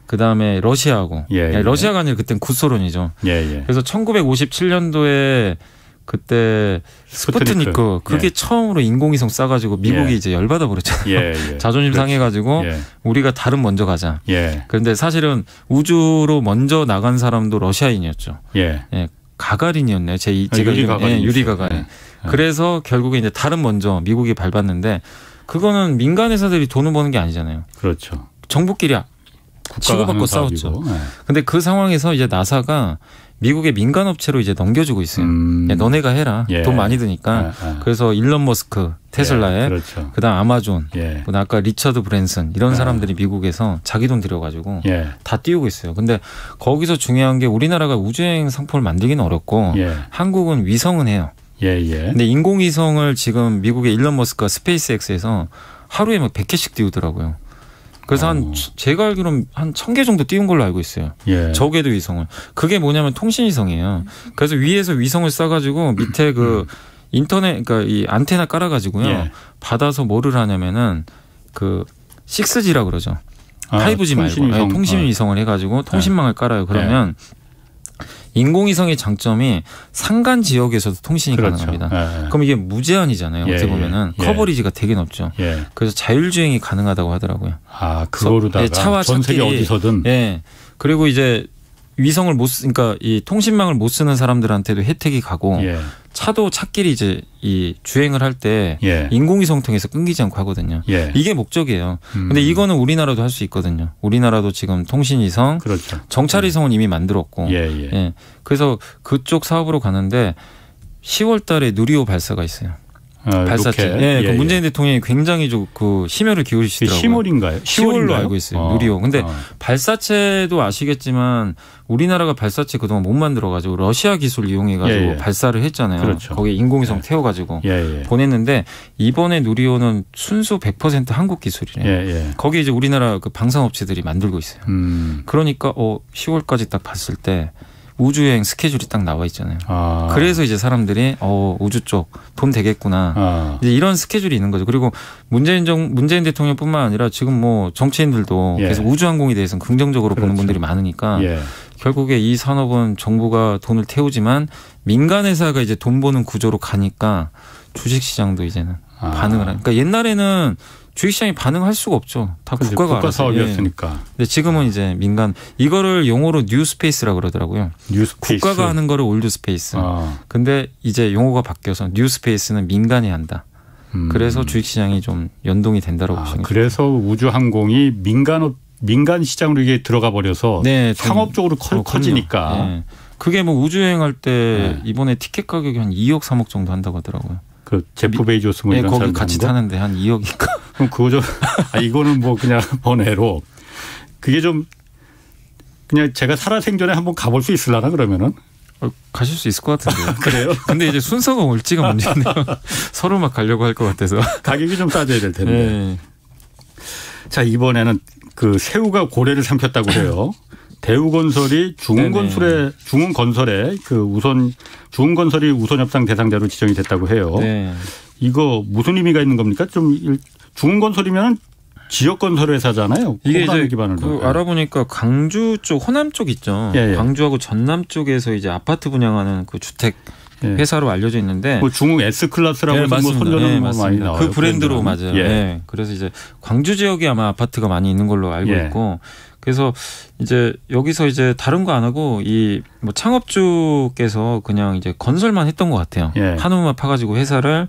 그다음에 러시아하고. 러시아가 아니라 그때는 구소련이죠. 그래서 1957년도에 그때 스푸트니크 그게 처음으로 인공위성 쏴가지고 미국이 이제 열받아 버렸잖아요. 자존심 상해가지고 우리가 다른 먼저 가자. 그런데 사실은 우주로 먼저 나간 사람도 러시아인이었죠. 가가린이었네요. 유리 가가린. 그래서 결국에 이제 다른 먼저 미국이 밟았는데 그거는 민간 회사들이 돈을 버는 게 아니잖아요. 그렇죠. 정부끼리 치고받고 싸웠죠. 근데 그 상황에서 이제 나사가 미국의 민간 업체로 이제 넘겨주고 있어요. 야, 너네가 해라. 돈 많이 드니까. 그래서 일론 머스크, 테슬라에 그다음 아마존, 그다음 아까 리처드 브랜슨 이런 사람들이 미국에서 자기 돈 들여가지고 다 띄우고 있어요. 근데 거기서 중요한 게 우리나라가 우주여행 상품을 만들기는 어렵고 한국은 위성은 해요. 근데 인공위성을 지금 미국의 일론 머스크가 스페이스X에서 하루에 막 100개씩 띄우더라고요. 그래서 제가 알기로는 한 1000개 정도 띄운 걸로 알고 있어요. 저궤도 위성을. 그게 뭐냐면 통신위성이에요. 그래서 위에서 위성을 쏴가지고 밑에 그 인터넷, 그러니까 이 안테나 깔아가지고요. 받아서 뭐를 하냐면은 그 6G라 그러죠. 5G 말고 통신위성을 해가지고 통신망을 깔아요. 그러면 인공위성의 장점이 상간 지역에서도 통신이 가능합니다. 그럼 이게 무제한이잖아요. 어떻게 보면은 커버리지가 되게 높죠. 그래서 자율주행이 가능하다고 하더라고요. 그거로다가 차와 전 세계 어디서든. 그리고 이제 위성을 그러니까 이 통신망을 못 쓰는 사람들한테도 혜택이 가고 예. 차도 차끼리 이제 이 주행을 할 때 예. 인공위성 통해서 끊기지 않고 하거든요. 예. 이게 목적이에요. 근데 이거는 우리나라도 할 수 있거든요. 우리나라도 지금 통신위성, 그렇죠. 정찰위성은 이미 만들었고, 예. 그래서 그쪽 사업으로 가는데 10월달에 누리호 발사가 있어요. 발사체. 예, 그 문재인 대통령이 굉장히 좀 그 심혈을 기울이시더라고요. 10월인가요? 10월로 알고 있어요. 누리호. 근데 발사체도 아시겠지만 우리나라가 발사체 그동안 못 만들어가지고 러시아 기술 이용해가지고 발사를 했잖아요. 그렇죠. 거기에 인공위성 태워가지고 보냈는데 이번에 누리호는 순수 100% 한국 기술이래요. 거기 이제 우리나라 그 방산업체들이 만들고 있어요. 그러니까 10월까지 딱 봤을 때 우주여행 스케줄이 딱 나와 있잖아요. 그래서 이제 사람들이 우주 쪽 돈 되겠구나. 이제 이런 스케줄이 있는 거죠. 그리고 문재인 대통령뿐만 아니라 지금 뭐 정치인들도 계속 우주항공에 대해서는 긍정적으로 보는 분들이 많으니까 결국에 이 산업은 정부가 돈을 태우지만 민간 회사가 이제 돈 버는 구조로 가니까 주식시장도 이제는 반응을 하니까 그러니까 옛날에는 주식시장이 반응할 수가 없죠. 다 국가 사업이었으니까. 근데 지금은 이제 민간 이거를 용어로 뉴스페이스라고 그러더라고요. 뉴스페이스. 국가가 하는 거를 올드스페이스. 근데 이제 용어가 바뀌어서 뉴스페이스는 민간이 한다. 그래서 주식시장이 좀 연동이 된다고 보시면. 그래서 우주항공이 민간 시장으로 이게 들어가 버려서 상업적으로 커지니까. 그게 뭐 우주여행할 때 이번에 티켓 가격이 한 2억 3억 정도 한다고 하더라고요. 그 제프 베이조스 뭐 이런 거기 같이 타는데 한 2억인가. 그럼 그거 좀 이거는 뭐 그냥 번외로 그게 좀 그냥 제가 살아생전에 한번 가볼 수 있으려나 그러면은 가실 수 있을 것 같은데요. 그래요? 근데 이제 순서가 올지가 문제네요. 서로 막 가려고 할 것 같아서 가격이 좀 싸져야 될 텐데. 자 이번에는 그 새우가 고래를 삼켰다고 해요. 대우건설이 중흥건설에 그 중흥건설이 우선협상 대상자로 지정이 됐다고 해요. 이거 무슨 의미가 있는 겁니까? 좀 중흥건설이면 지역건설 회사잖아요. 이게 이제 알아보니까 광주 쪽, 호남 쪽 있죠. 광주하고 전남 쪽에서 이제 아파트 분양하는 그 주택 회사로 알려져 있는데 뭐 중흥 S 클래스라고 해서 뭐 손녀는 뭐 많이 나와요. 그 브랜드로 맞아요. 그래서 이제 광주 지역에 아마 아파트가 많이 있는 걸로 알고 있고. 그래서 이제 여기서 이제 다른 거 안 하고 이 뭐 창업주께서 그냥 이제 건설만 했던 것 같아요. 한우만 파가지고 회사를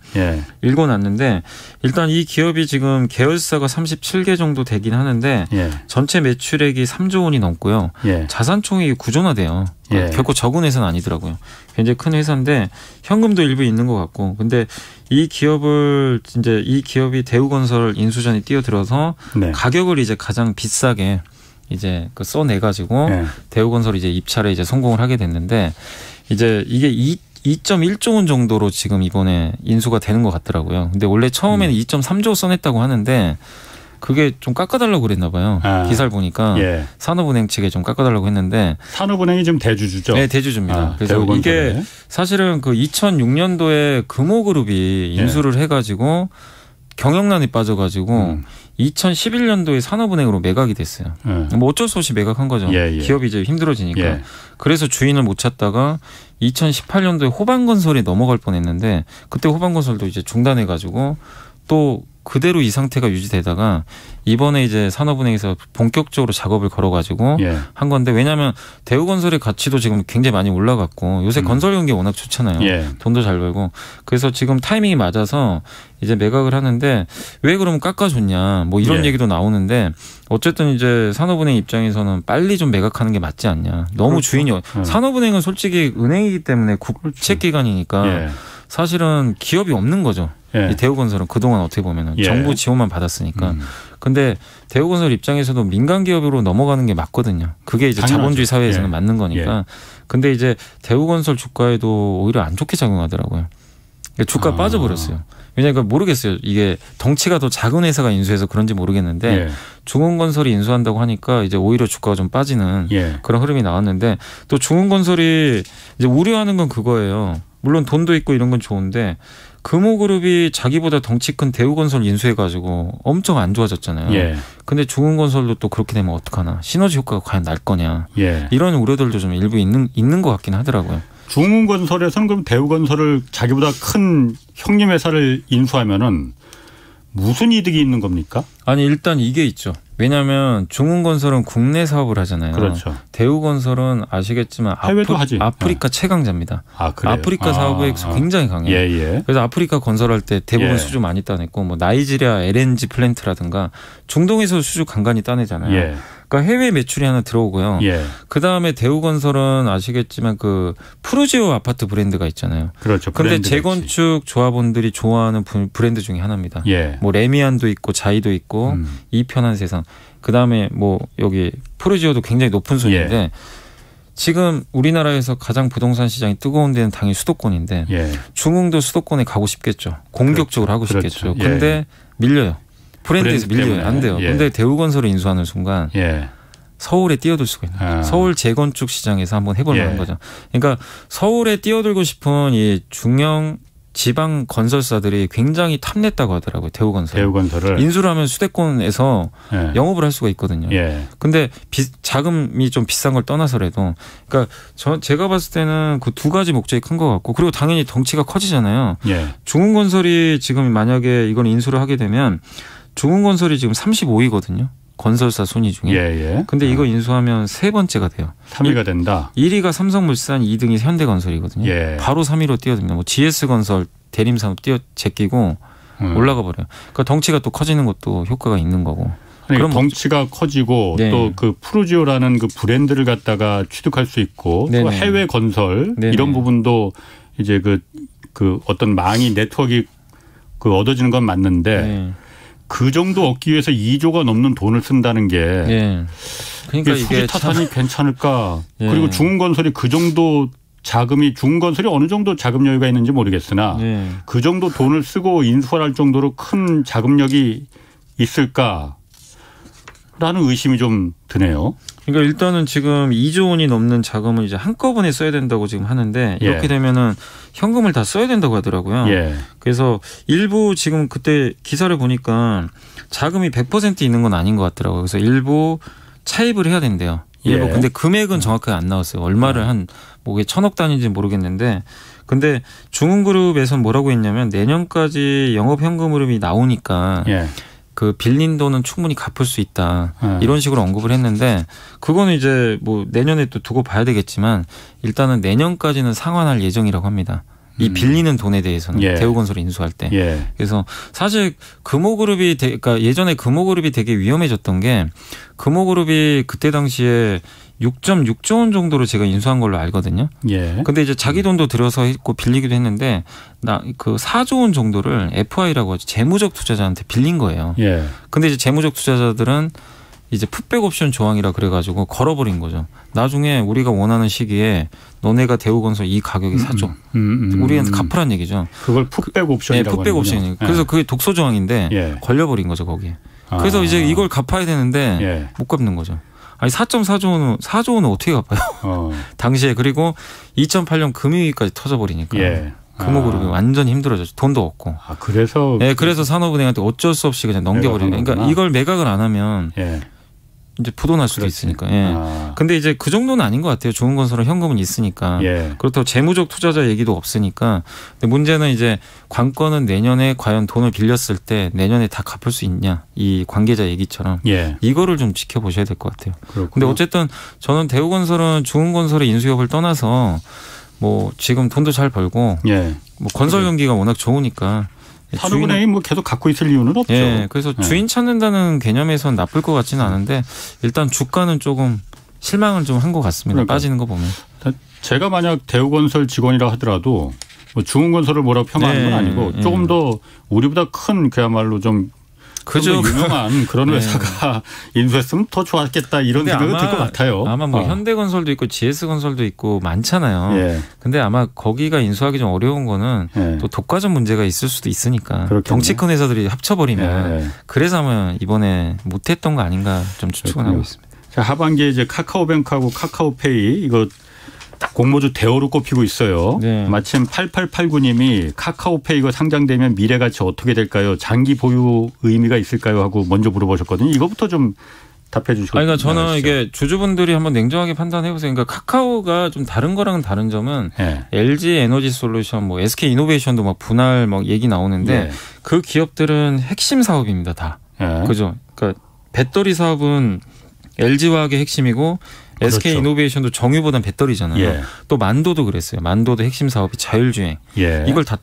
일궈놨는데 일단 이 기업이 지금 계열사가 37개 정도 되긴 하는데 전체 매출액이 3조 원이 넘고요. 자산총액이 9조나 돼요. 결코 적은 회사는 아니더라고요. 굉장히 큰 회사인데 현금도 일부 있는 것 같고 근데 이 기업이 대우건설 인수전에 뛰어들어서 가격을 이제 가장 비싸게 이제 그 써내가지고 대우건설이 이제 입찰에 이제 성공을 하게 됐는데 이제 이게 2.1조 원 정도로 지금 이번에 인수가 되는 것 같더라고요. 근데 원래 처음에는 2.3조 써냈다고 하는데 그게 좀 깎아달라고 그랬나 봐요. 기사를 보니까 산업은행 측에 좀 깎아달라고 했는데 산업은행이 지금 대주주죠? 네, 대주주입니다. 그래서 대우건설에. 이게 사실은 그 2006년도에 금호그룹이 인수를 해가지고 경영난에 빠져가지고 2011년도에 산업은행으로 매각이 됐어요. 뭐 어쩔 수 없이 매각한 거죠. 기업이 이제 힘들어지니까. 그래서 주인을 못 찾다가 2018년도에 호반건설에 넘어갈 뻔했는데 그때 호반건설도 이제 중단해가지고 또 그대로 이 상태가 유지되다가 이번에 이제 산업은행에서 본격적으로 작업을 걸어가지고 한 건데 왜냐하면 대우건설의 가치도 지금 굉장히 많이 올라갔고 요새 건설 경기 워낙 좋잖아요. 돈도 잘 벌고 그래서 지금 타이밍이 맞아서 이제 매각을 하는데 왜 그러면 깎아줬냐 뭐 이런 얘기도 나오는데 어쨌든 이제 산업은행 입장에서는 빨리 좀 매각하는 게 맞지 않냐. 너무 주인이 산업은행은 솔직히 은행이기 때문에 국책기관이니까 사실은 기업이 없는 거죠. 이 대우건설은 그동안 어떻게 보면 정부 지원만 받았으니까. 근데 대우건설 입장에서도 민간 기업으로 넘어가는 게 맞거든요. 그게 이제 당연하죠. 자본주의 사회에서는 맞는 거니까. 근데 이제 대우건설 주가에도 오히려 안 좋게 작용하더라고요. 그러니까 주가 빠져버렸어요. 왜냐하면 모르겠어요. 이게 덩치가 더 작은 회사가 인수해서 그런지 모르겠는데 중흥건설이 인수한다고 하니까 이제 오히려 주가가 좀 빠지는 그런 흐름이 나왔는데 또 중흥건설이 이제 우려하는 건 그거예요. 물론 돈도 있고 이런 건 좋은데 금호그룹이 자기보다 덩치 큰 대우건설 인수해가지고 엄청 안 좋아졌잖아요. 근데 중흥건설도 또 그렇게 되면 어떡하나. 시너지 효과가 과연 날 거냐. 이런 우려들도 좀 일부 있는 것 같긴 하더라고요. 중흥건설에서는 그럼 대우건설을 자기보다 큰 형님 회사를 인수하면은 무슨 이득이 있는 겁니까? 아니 일단 이게 있죠. 왜냐하면 중흥건설은 국내 사업을 하잖아요. 그렇죠. 대우건설은 아시겠지만 해외도 하지. 아프리카 최강자입니다. 그래요? 아프리카 사업에 굉장히 강해요. 예. 그래서 아프리카 건설할 때 대부분 수주 많이 따냈고 뭐 나이지리아 LNG 플랜트라든가 중동에서 수주 간간히 따내잖아요. 예. 그러니까 해외 매출이 하나 들어오고요. 예. 그다음에 대우건설은 아시겠지만 그 프루지오 아파트 브랜드가 있잖아요. 그렇죠. 그런데 재건축 조합원들이 좋아하는 브랜드 중에 하나입니다. 예. 뭐 레미안도 있고 자이도 있고 이편한 세상. 그다음에 뭐 여기 프루지오도 굉장히 높은 순위인데 예. 지금 우리나라에서 가장 부동산 시장이 뜨거운 데는 당연히 수도권인데 중흥도 수도권에 가고 싶겠죠. 공격적으로 하고 싶겠죠. 근데 밀려요. 브랜드에서 밀려요. 안 돼요. 근데 대우건설을 인수하는 순간 서울에 뛰어들 수가 있는 거죠. 서울 재건축 시장에서 한번 해볼 만한 거죠. 그러니까 서울에 뛰어들고 싶은 이 중형 지방 건설사들이 굉장히 탐냈다고 하더라고요. 대우건설을. 인수를 하면 수도권에서 영업을 할 수가 있거든요. 근데 자금이 좀 비싼 걸 떠나서라도 그러니까 제가 봤을 때는 그 두 가지 목적이 큰 것 같고 그리고 당연히 덩치가 커지잖아요. 중흥건설이 지금 만약에 이걸 인수를 하게 되면 중흥건설이 지금 35위거든요. 건설사 순위 중에. 근데 이거 인수하면 세 번째가 돼요. 3위가 된다. 1위가 삼성물산, 2등이 현대건설이거든요. 바로 3위로 뛰어듭니다. 뭐 GS건설, 대림산업 제끼고 올라가 버려요. 그러니까 덩치가 또 커지는 것도 효과가 있는 거고. 그럼 덩치가 커지고 또 그 프루지오라는 그 브랜드를 갖다가 취득할 수 있고 또 해외 건설 이런 부분도 이제 그 어떤 망이 네트워크가 얻어지는 건 맞는데 그 정도 얻기 위해서 2조가 넘는 돈을 쓴다는 게 그러니까 이게 수지타산이 괜찮을까? 그리고 중흥건설이 그 정도 자금이 중흥건설이 어느 정도 자금 여유가 있는지 모르겠으나 그 정도 돈을 쓰고 인수할 정도로 큰 자금력이 있을까라는 의심이 좀 드네요. 그러니까 일단은 지금 2조 원이 넘는 자금을 이제 한꺼번에 써야 된다고 지금 하는데 이렇게 되면은 현금을 다 써야 된다고 하더라고요. 그래서 일부 지금 그때 기사를 보니까 자금이 100% 있는 건 아닌 것 같더라고요. 그래서 일부 차입을 해야 된대요. 일부 근데 금액은 정확하게 안 나왔어요. 얼마를 뭐 1,000억 단위인지 모르겠는데 근데 중흥그룹에서는 뭐라고 했냐면 내년까지 영업 현금 흐름이 나오니까 그 빌린 돈은 충분히 갚을 수 있다. 이런 식으로 언급을 했는데 그거는 이제 뭐 내년에 또 두고 봐야 되겠지만 일단은 내년까지는 상환할 예정이라고 합니다. 이 빌리는 돈에 대해서는 대우건설을 인수할 때. 그래서 사실 금호그룹이 그러니까 예전에 금호그룹이 되게 위험해졌던 게 금호그룹이 그때 당시에 6.6조 원 정도로 제가 인수한 걸로 알거든요. 근데 이제 자기 돈도 들여서 했고 빌리기도 했는데 그 4조 원 정도를 FI라고 하죠. 재무적 투자자한테 빌린 거예요. 근데 이제 재무적 투자자들은 이제 풋백 옵션 조항이라 그래가지고 걸어버린 거죠. 나중에 우리가 원하는 시기에 너네가 대우건설 이 가격에 사줘. 우리한테 갚으란 얘기죠. 그걸 풋백 옵션이라고 풋백 옵션이. 그래서 그게 독소 조항인데 걸려버린 거죠 거기에. 그래서 이제 이걸 갚아야 되는데 못 갚는 거죠. 아니 4.4조 원은 어떻게 갚아요? 당시에 그리고 2008년 금융위기까지 터져버리니까. 금호그룹이 완전히 힘들어졌죠. 돈도 없고. 그래서. 그래서 산업은행한테 어쩔 수 없이 그냥 넘겨버리는. 그러니까 이걸 매각을 안 하면 이제 부도날 수도 있으니까. 근데 이제 그 정도는 아닌 것 같아요. 중흥건설은 현금은 있으니까. 그렇다고 재무적 투자자 얘기도 없으니까. 근데 문제는 이제 관건은 내년에 과연 돈을 빌렸을 때 내년에 다 갚을 수 있냐. 이 관계자 얘기처럼. 이거를 좀 지켜보셔야 될 것 같아요. 근데 어쨌든 저는 대우건설은 중흥건설의 인수협을 떠나서 뭐 지금 돈도 잘 벌고 뭐 건설 경기가 워낙 좋으니까. 산업은행이 뭐 계속 갖고 있을 이유는 없죠. 그래서 주인 찾는다는 개념에서는 나쁠 것 같지는 않은데 일단 주가는 조금 실망을 좀 한 것 같습니다. 빠지는 거 보면. 제가 만약 대우건설 직원이라 하더라도 뭐 중흥건설을 뭐라고 폄하하는 건 아니고 조금 더 우리보다 큰 그야말로 좀 그죠. 유명한 그런 회사가 인수했으면 더 좋았겠다 이런 생각이 들 것 같아요. 아마 뭐 현대건설도 있고 GS건설도 있고 많잖아요. 근데 아마 거기가 인수하기 좀 어려운 거는 또 독과점 문제가 있을 수도 있으니까. 덩치 큰 회사들이 합쳐버리면 그래서 아마 이번에 못했던 거 아닌가 좀 추측은 하고 있습니다. 자, 하반기에 이제 카카오뱅크하고 카카오페이 이거 공모주 대어로 꼽히고 있어요. 마침 8889님이 카카오페이 이거 상장되면 미래가치 어떻게 될까요? 장기 보유 의미가 있을까요? 하고 먼저 물어보셨거든요. 이거부터 좀 답해 주시고. 그러니까 저는 이게 주주분들이 한번 냉정하게 판단해 보세요. 그러니까 카카오가 좀 다른 거랑은 다른 점은 예. LG 에너지 솔루션, 뭐 SK 이노베이션도 막 분할 막 얘기 나오는데 예. 그 기업들은 핵심 사업입니다, 다. 예. 그죠? 그러니까 배터리 사업은 LG화학의 핵심이고 그렇죠. SK 이노베이션도 정유보단 배터리잖아요. 예. 또 만도도 그랬어요. 만도도 핵심 사업이 자율주행. 예. 이걸 다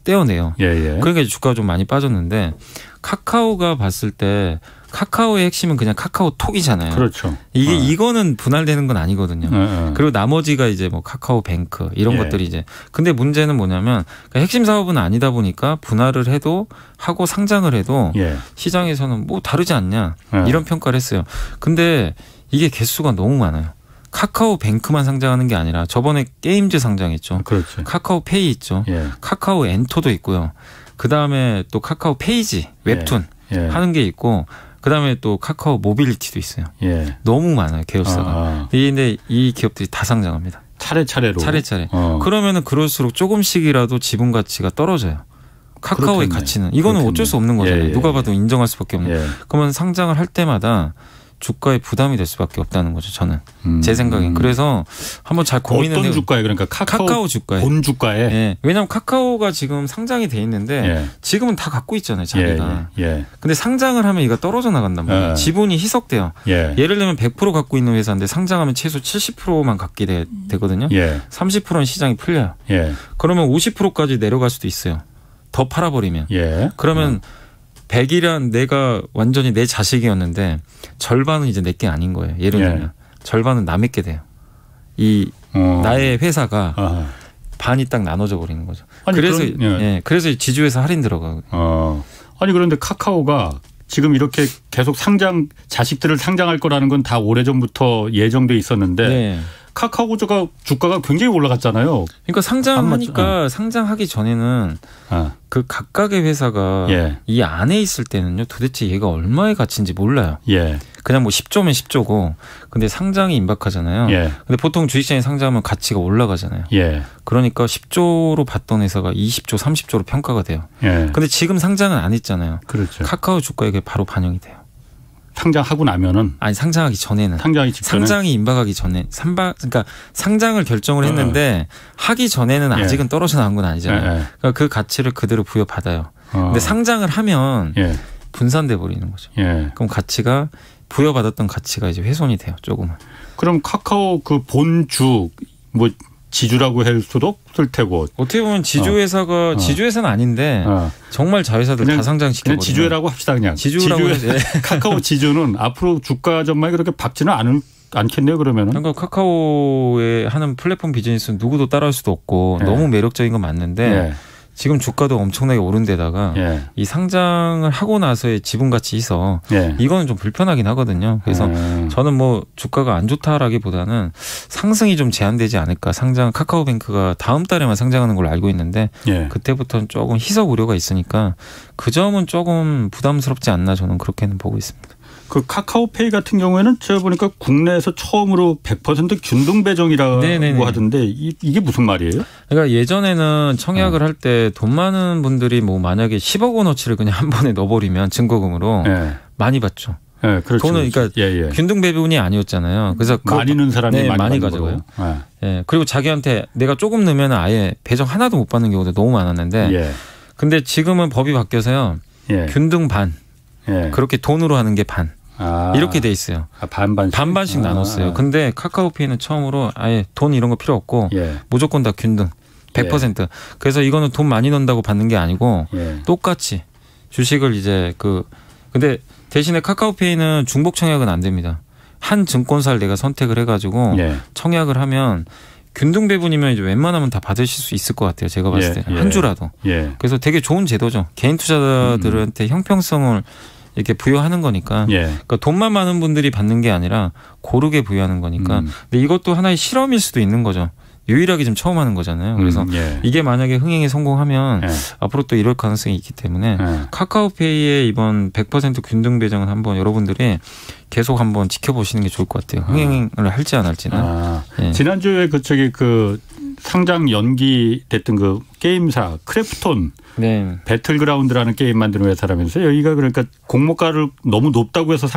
떼어내요. 예. 예. 그러니까 주가가 좀 많이 빠졌는데 카카오가 봤을 때 카카오의 핵심은 그냥 카카오톡이잖아요. 그렇죠. 이거는 분할되는 건 아니거든요. 그리고 나머지가 이제 뭐 카카오뱅크 이런 것들이 이제 근데 문제는 뭐냐면 그러니까 핵심 사업은 아니다 보니까 분할을 해도 하고 상장을 해도 시장에서는 뭐 다르지 않냐 이런 평가를 했어요. 근데 이게 개수가 너무 많아요. 카카오뱅크만 상장하는 게 아니라 저번에 게임즈 상장했죠. 그렇죠. 카카오페이 있죠. 카카오엔토도 있고요. 그다음에 또 카카오페이지 웹툰 하는 게 있고 그다음에 또 카카오 모빌리티도 있어요. 너무 많아요. 계열사가. 근데 이 기업들이 다 상장합니다. 차례차례로. 차례차례. 그러면은 그럴수록 조금씩이라도 지분 가치가 떨어져요. 카카오의 그렇겠네. 가치는. 이거는 그렇겠네. 어쩔 수 없는 거잖아요. 누가 봐도 인정할 수밖에 없는. 그러면 상장을 할 때마다 주가에 부담이 될 수밖에 없다는 거죠. 저는 제 생각엔. 그래서 한번 잘 고민을 어떤 주가에 그러니까 카카오 주가에. 본 주가에. 예. 왜냐하면 카카오가 지금 상장이 돼 있는데 지금은 다 갖고 있잖아요. 자기가. 근데 상장을 하면 이거 떨어져 나간단 말이에요. 지분이 희석돼요. 예를 들면 100% 갖고 있는 회사인데 상장하면 최소 70%만 갖게 되거든요. 30%는 시장이 풀려요. 그러면 50%까지 내려갈 수도 있어요. 더 팔아버리면. 그러면 100이란 내가 완전히 내 자식이었는데 절반은 이제 내 게 아닌 거예요. 예를 들면 절반은 남의 게 돼요. 나의 회사가 반이 딱 나눠져 버리는 거죠. 아니, 그래서 지주회사 할인 들어가요. 아니 그런데 카카오가 지금 이렇게 계속 자식들을 상장할 거라는 건 다 오래전부터 예정돼 있었는데 카카오 주가가 굉장히 올라갔잖아요. 그러니까 상장하니까 상장하기 전에는 그 각각의 회사가 이 안에 있을 때는요 도대체 얘가 얼마의 가치인지 몰라요. 그냥 뭐 10조면 10조고 근데 상장이 임박하잖아요. 근데 보통 주식시장에 상장하면 가치가 올라가잖아요. 그러니까 10조로 봤던 회사가 20조, 30조로 평가가 돼요. 근데 지금 상장은 안 했잖아요. 그렇죠. 카카오 주가에 그게 바로 반영이 돼요. 상장하고 나면은 아니 상장하기 전에는 상장이 임박하기 전에 그러니까 상장을 결정을 했는데 하기 전에는 아직은 떨어져 나온 건 아니잖아요. 그러니까 그 가치를 그대로 부여받아요. 근데 상장을 하면 분산돼 버리는 거죠. 그럼 가치가 부여받았던 가치가 이제 훼손이 돼요. 조금은. 그럼 카카오 그 본주 뭐 지주라고 할 수도 없을 테고. 어떻게 보면 지주회사가 지주회사는 아닌데 정말 자회사들 다 상장시켜버리면. 그냥 지주회라고 합시다. 그냥. 지주라고 카카오 지주는 앞으로 주가 전망이 그렇게 밝지는 않겠네요. 그러면은. 그러니까 카카오에 하는 플랫폼 비즈니스는 누구도 따라할 수도 없고 너무 매력적인 건 맞는데 지금 주가도 엄청나게 오른 데다가 이 상장을 하고 나서의 지분 가치 희석 이거는 좀 불편하긴 하거든요. 그래서 저는 뭐 주가가 안 좋다라기보다는 상승이 좀 제한되지 않을까. 카카오뱅크가 다음 달에만 상장하는 걸로 알고 있는데 그때부터는 조금 희석 우려가 있으니까 그 점은 조금 부담스럽지 않나 저는 그렇게는 보고 있습니다. 그 카카오페이 같은 경우에는 제가 보니까 국내에서 처음으로 100% 균등 배정이라고 하던데 이게 무슨 말이에요? 그러니까 예전에는 청약을 할 때 돈 많은 분들이 뭐 만약에 10억 원어치를 그냥 한 번에 넣어버리면 증거금으로 많이 받죠. 그렇죠. 돈은 그러니까 균등 배분이 아니었잖아요. 그래서 많이 넣은 사람이 많이 가져가요. 그리고 자기한테 내가 조금 넣으면 아예 배정 하나도 못 받는 경우도 너무 많았는데 근데 지금은 법이 바뀌어서요. 균등 반 그렇게 돈으로 하는 게 반. 이렇게 돼 있어요. 반반씩 나눴어요. 근데 카카오페이는 처음으로 아예 돈 이런 거 필요 없고 무조건 다 균등 100%. 그래서 이거는 돈 많이 넣는다고 받는 게 아니고 똑같이 주식을 이제 근데 대신에 카카오페이는 중복 청약은 안 됩니다. 한 증권사를 내가 선택을 해가지고 청약을 하면 균등 배분이면 이제 웬만하면 다 받으실 수 있을 것 같아요. 제가 봤을 때 한 주라도. 그래서 되게 좋은 제도죠. 개인 투자자들한테 형평성을 이렇게 부여하는 거니까. 그러니까 돈만 많은 분들이 받는 게 아니라 고르게 부여하는 거니까. 근데 이것도 하나의 실험일 수도 있는 거죠. 유일하게 좀 처음 하는 거잖아요. 그래서 이게 만약에 흥행에 성공하면 앞으로 또 이럴 가능성이 있기 때문에 카카오페이의 이번 100% 균등 배정은 한번 여러분들이 계속 한번 지켜보시는 게 좋을 것 같아요. 흥행을 할지 안 할지는. 지난주에 그 상장 연기됐던 그 게임사 크래프톤 배틀그라운드라는 게임 만드는 회사라면서요. 여기가 그러니까 공모가를 너무 높다고 해서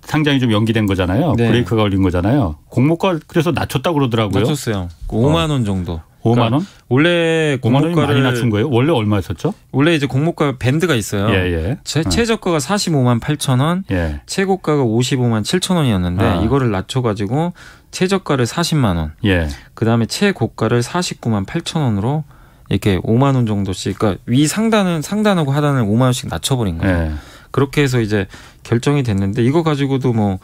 상장이 좀 연기된 거잖아요. 네. 브레이크가 걸린 거잖아요. 공모가 그래서 낮췄다고 그러더라고요. 낮췄어요. 5만 원 정도. 5만 원? 원래 공모가를 많이 낮춘 거예요? 원래 얼마였었죠? 원래 이제 공모가 밴드가 있어요. 예. 최저가가 45만 8천 원, 예. 최고가가 55만 7천 원이었는데 이거를 낮춰가지고 최저가를 40만 원, 예. 그다음에 최고가를 49만 8천 원으로 이렇게 5만 원 정도씩, 그러니까 위 상단하고 하단을 5만 원씩 낮춰버린 거예요. 예. 그렇게 해서 이제 결정이 됐는데 이거 가지고도 뭐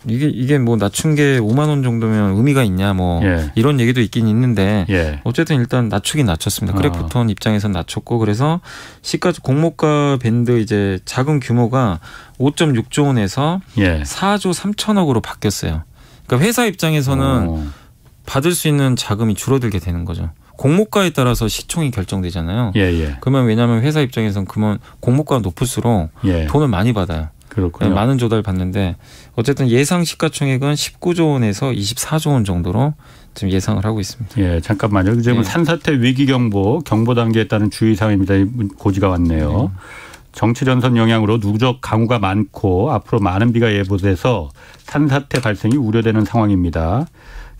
이게 뭐 낮춘 게 5만 원 정도면 의미가 있냐 뭐 예. 이런 얘기도 있긴 있는데 예. 어쨌든 일단 낮추긴 낮췄습니다. 크래프톤 입장에서는 낮췄고 그래서 시가지 공모가 밴드 이제 자금 규모가 5.6조 원에서 예. 4조 3천억으로 바뀌었어요. 그러니까 회사 입장에서는 받을 수 있는 자금이 줄어들게 되는 거죠. 공모가에 따라서 시총이 결정되잖아요. 예. 그러면 왜냐하면 회사 입장에서는 그러면 공모가가 높을수록 돈을 많이 받아요. 그렇군요. 많은 조달 받는데 어쨌든 예상 시가총액은 19조 원에서 24조 원 정도로 지금 예상을 하고 있습니다. 예, 잠깐만요. 지금 산사태 위기 경보 단계에 따른 주의사항입니다. 고지가 왔네요. 정치 전선 영향으로 누적 강우가 많고 앞으로 많은 비가 예보돼서 산사태 발생이 우려되는 상황입니다.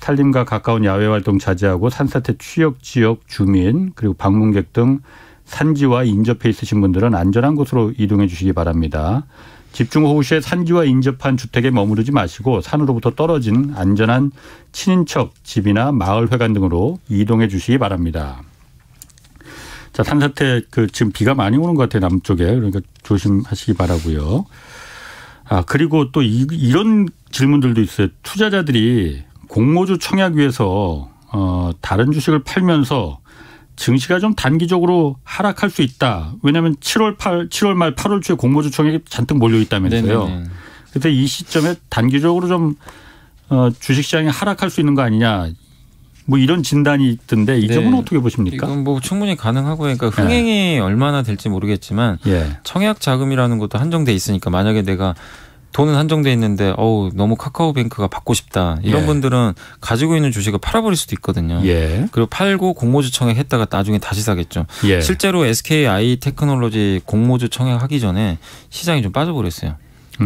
산림과 가까운 야외 활동 자제하고 산사태 취약 지역 주민 그리고 방문객 등 산지와 인접해 있으신 분들은 안전한 곳으로 이동해 주시기 바랍니다. 집중호우 시에 산지와 인접한 주택에 머무르지 마시고 산으로부터 떨어진 안전한 친인척 집이나 마을 회관 등으로 이동해 주시기 바랍니다. 자, 산사태 지금 비가 많이 오는 것 같아요. 남쪽에. 그러니까 조심하시기 바라고요. 그리고 또 이런 질문들도 있어요. 투자자들이 공모주 청약 위해서 다른 주식을 팔면서 증시가 좀 단기적으로 하락할 수 있다. 왜냐하면 7월 말 8월 초에 공모주 청약이 잔뜩 몰려 있다면서요. 그래서 이 시점에 단기적으로 좀 주식시장이 하락할 수 있는 거 아니냐. 뭐 이런 진단이 있던데 이 점은 어떻게 보십니까? 이건 뭐 충분히 가능하고요. 그러니까 흥행이 얼마나 될지 모르겠지만 청약 자금이라는 것도 한정돼 있으니까 만약에 내가 돈은 한정돼 있는데 너무 카카오뱅크가 받고 싶다. 이런 분들은 가지고 있는 주식을 팔아버릴 수도 있거든요. 그리고 팔고 공모주 청약했다가 나중에 다시 사겠죠. 실제로 SKI 테크놀로지 공모주 청약하기 전에 시장이 좀 빠져버렸어요.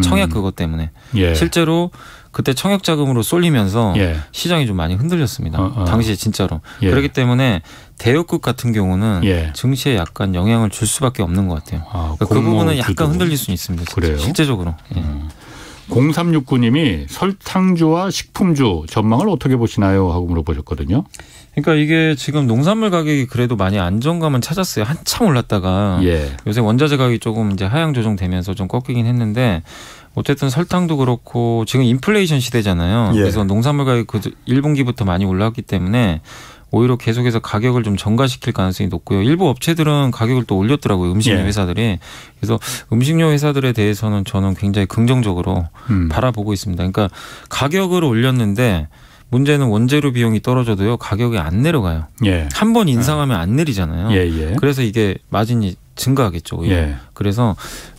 청약 그것 때문에. 실제로 그때 청약 자금으로 쏠리면서 시장이 좀 많이 흔들렸습니다. 당시에 진짜로. 그렇기 때문에 대여급 같은 경우는 증시에 약간 영향을 줄 수밖에 없는 것 같아요. 그러니까 그 부분은 약간 흔들릴 수는 있습니다. 그래요? 실제적으로. 0369님이 설탕주와 식품주 전망을 어떻게 보시나요? 하고 물어보셨거든요. 그러니까 이게 지금 농산물 가격이 그래도 많이 안정감은 찾았어요. 한참 올랐다가 요새 원자재 가격이 조금 이제 하향 조정되면서 좀 꺾이긴 했는데 어쨌든 설탕도 그렇고 지금 인플레이션 시대잖아요. 그래서 농산물 가격이 1분기부터 많이 올랐기 때문에 오히려 계속해서 가격을 좀 전가시킬 가능성이 높고요. 일부 업체들은 가격을 또 올렸더라고요. 음식료 회사들이. 그래서 음식료 회사들에 대해서는 저는 굉장히 긍정적으로 바라보고 있습니다. 그러니까 가격을 올렸는데 문제는 원재료 비용이 떨어져도요. 가격이 안 내려가요. 한 번 인상하면 안 내리잖아요. 그래서 이게 마진이 증가하겠죠. 그래서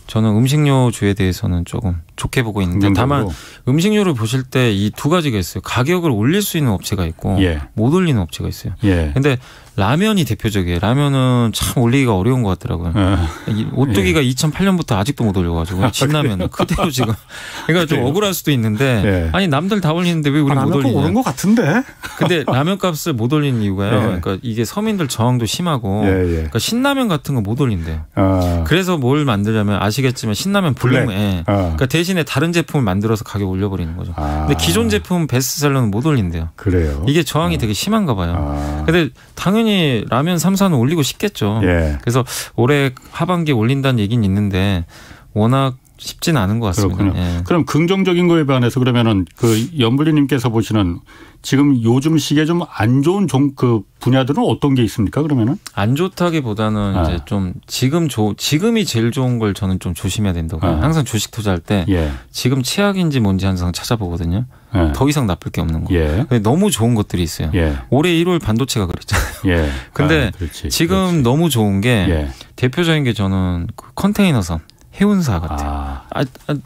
저는 음식료주에 대해서는 조금 좋게 보고 있는데 다만 음식료를 보실 때 이 두 가지가 있어요. 가격을 올릴 수 있는 업체가 있고 못 올리는 업체가 있어요. 근데 라면이 대표적이에요. 라면은 참 올리기가 어려운 것 같더라고요. 오뚜기가 2008년부터 아직도 못 올려가지고 진라면은 그대로 지금. 그러니까 좀 억울할 수도 있는데 아니 남들 다 올리는데 왜 우리 못 올리냐. 오른 것 같은데. 근데 라면 값을 못 올리는 이유가요. 그러니까 이게 서민들 저항도 심하고 그러니까 신라면 같은 거 못 올린대요. 그래서 뭘 만들냐면 아시겠지만 신라면 블랙. 그러니까 대신에 다른 제품을 만들어서 가격 올려버리는 거죠. 근데 기존 제품 베스트셀러는 못 올린대요. 그래요. 이게 저항이 되게 심한가 봐요. 근데 당연히 라면 3사는 올리고 싶겠죠. 그래서 올해 하반기에 올린다는 얘기는 있는데 워낙 쉽진 않은 것 같습니다. 그럼 긍정적인 거에 반해서 그러면은 연불리님께서 보시는 지금 요즘 시기에 좀 안 좋은 분야들은 어떤 게 있습니까? 그러면은 안 좋다기보다는 이제 좀 지금이 제일 좋은 걸 저는 좀 조심해야 된다고. 항상 주식 투자할 때 지금 최악인지 뭔지 항상 찾아보거든요. 더 이상 나쁠 게 없는 거. 근데 너무 좋은 것들이 있어요. 올해 1월 반도체가 그랬잖아요. 근데 지금 너무 좋은 게 대표적인 게 저는 컨테이너선. 해운사 같아요.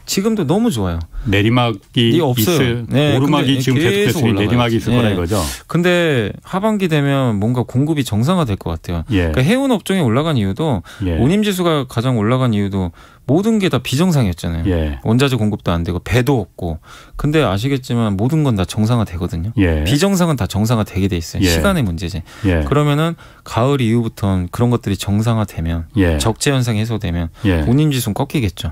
지금도 너무 좋아요. 내리막이 없어요. 오르막이 지금 계속해서 내리막이 있을 거라 이거죠. 근데 하반기 되면 뭔가 공급이 정상화될 것 같아요. 그러니까 해운 업종이 올라간 이유도 운임지수가 가장 올라간 이유도 모든 게 다 비정상이었잖아요. 예. 원자재 공급도 안 되고 배도 없고. 근데 아시겠지만 모든 건 다 정상화되거든요. 예. 비정상은 다 정상화되게 돼 있어요. 예. 시간의 문제지. 예. 그러면은 가을 이후부터는 그런 것들이 정상화되면 예. 적재 현상이 해소되면 예. 운임지수는 꺾이겠죠.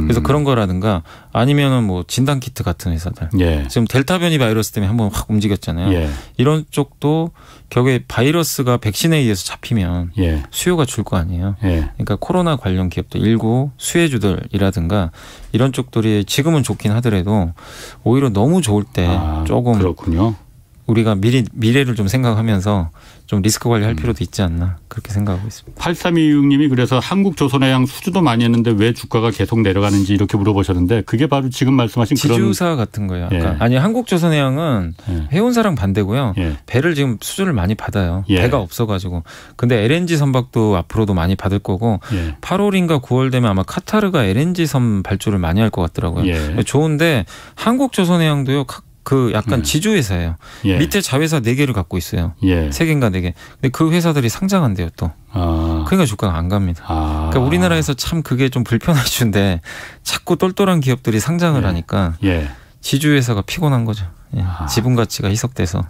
그래서 그런 거라든가 아니면은 뭐 진단 키트 같은 회사들. 예. 지금 델타 변이 바이러스 때문에 한번 확 움직였잖아요. 예. 이런 쪽도 결국에 바이러스가 백신에 의해서 잡히면 예. 수요가 줄 거 아니에요. 예. 그러니까 코로나 관련 기업들 일부 수혜주들이라든가 이런 쪽들이 지금은 좋긴 하더라도 오히려 너무 좋을 때 조금 그렇군요. 우리가 미래를 좀 생각하면서 좀 리스크 관리할 필요도 있지 않나 그렇게 생각하고 있습니다. 8326님이 그래서 한국조선해양 수주도 많이 했는데 왜 주가가 계속 내려가는지 이렇게 물어보셨는데 그게 바로 지금 말씀하신 지주사 같은 거예요. 아까. 예. 아니 한국조선해양은 예. 해운사랑 반대고요. 예. 배를 지금 수주를 많이 받아요. 예. 배가 없어가지고. 근데 LNG 선박도 앞으로도 많이 받을 거고 예. 8월인가 9월 되면 아마 카타르가 LNG 선 발주를 많이 할 것 같더라고요. 예. 좋은데 한국조선해양도요. 그 약간 지주회사예요. 예. 밑에 자회사 4개를 갖고 있어요. 예. 3개인가 4개. 근데 그 회사들이 상장한대요 또. 그러니까 주가가 안 갑니다. 그러니까 우리나라에서 참 그게 좀 불편한 이슈인데 자꾸 똘똘한 기업들이 상장을 예. 하니까 예. 지주회사가 피곤한 거죠. 예. 지분 가치가 희석돼서.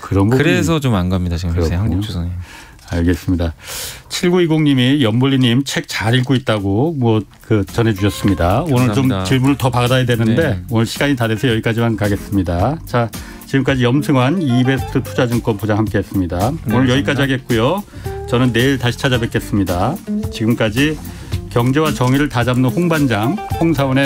그런 그래서 좀 안 갑니다. 지금 요새 한국조선이. 알겠습니다. 7920님이 연볼리님 책 잘 읽고 있다고 전해주셨습니다. 오늘 감사합니다. 좀 질문을 더 받아야 되는데 네. 오늘 시간이 다 돼서 여기까지만 가겠습니다. 자, 지금까지 염승환 이베스트 투자증권 부장 함께했습니다. 네, 오늘 여기까지 하겠고요. 저는 내일 다시 찾아뵙겠습니다. 지금까지 경제와 정의를 다잡는 홍반장 홍사원의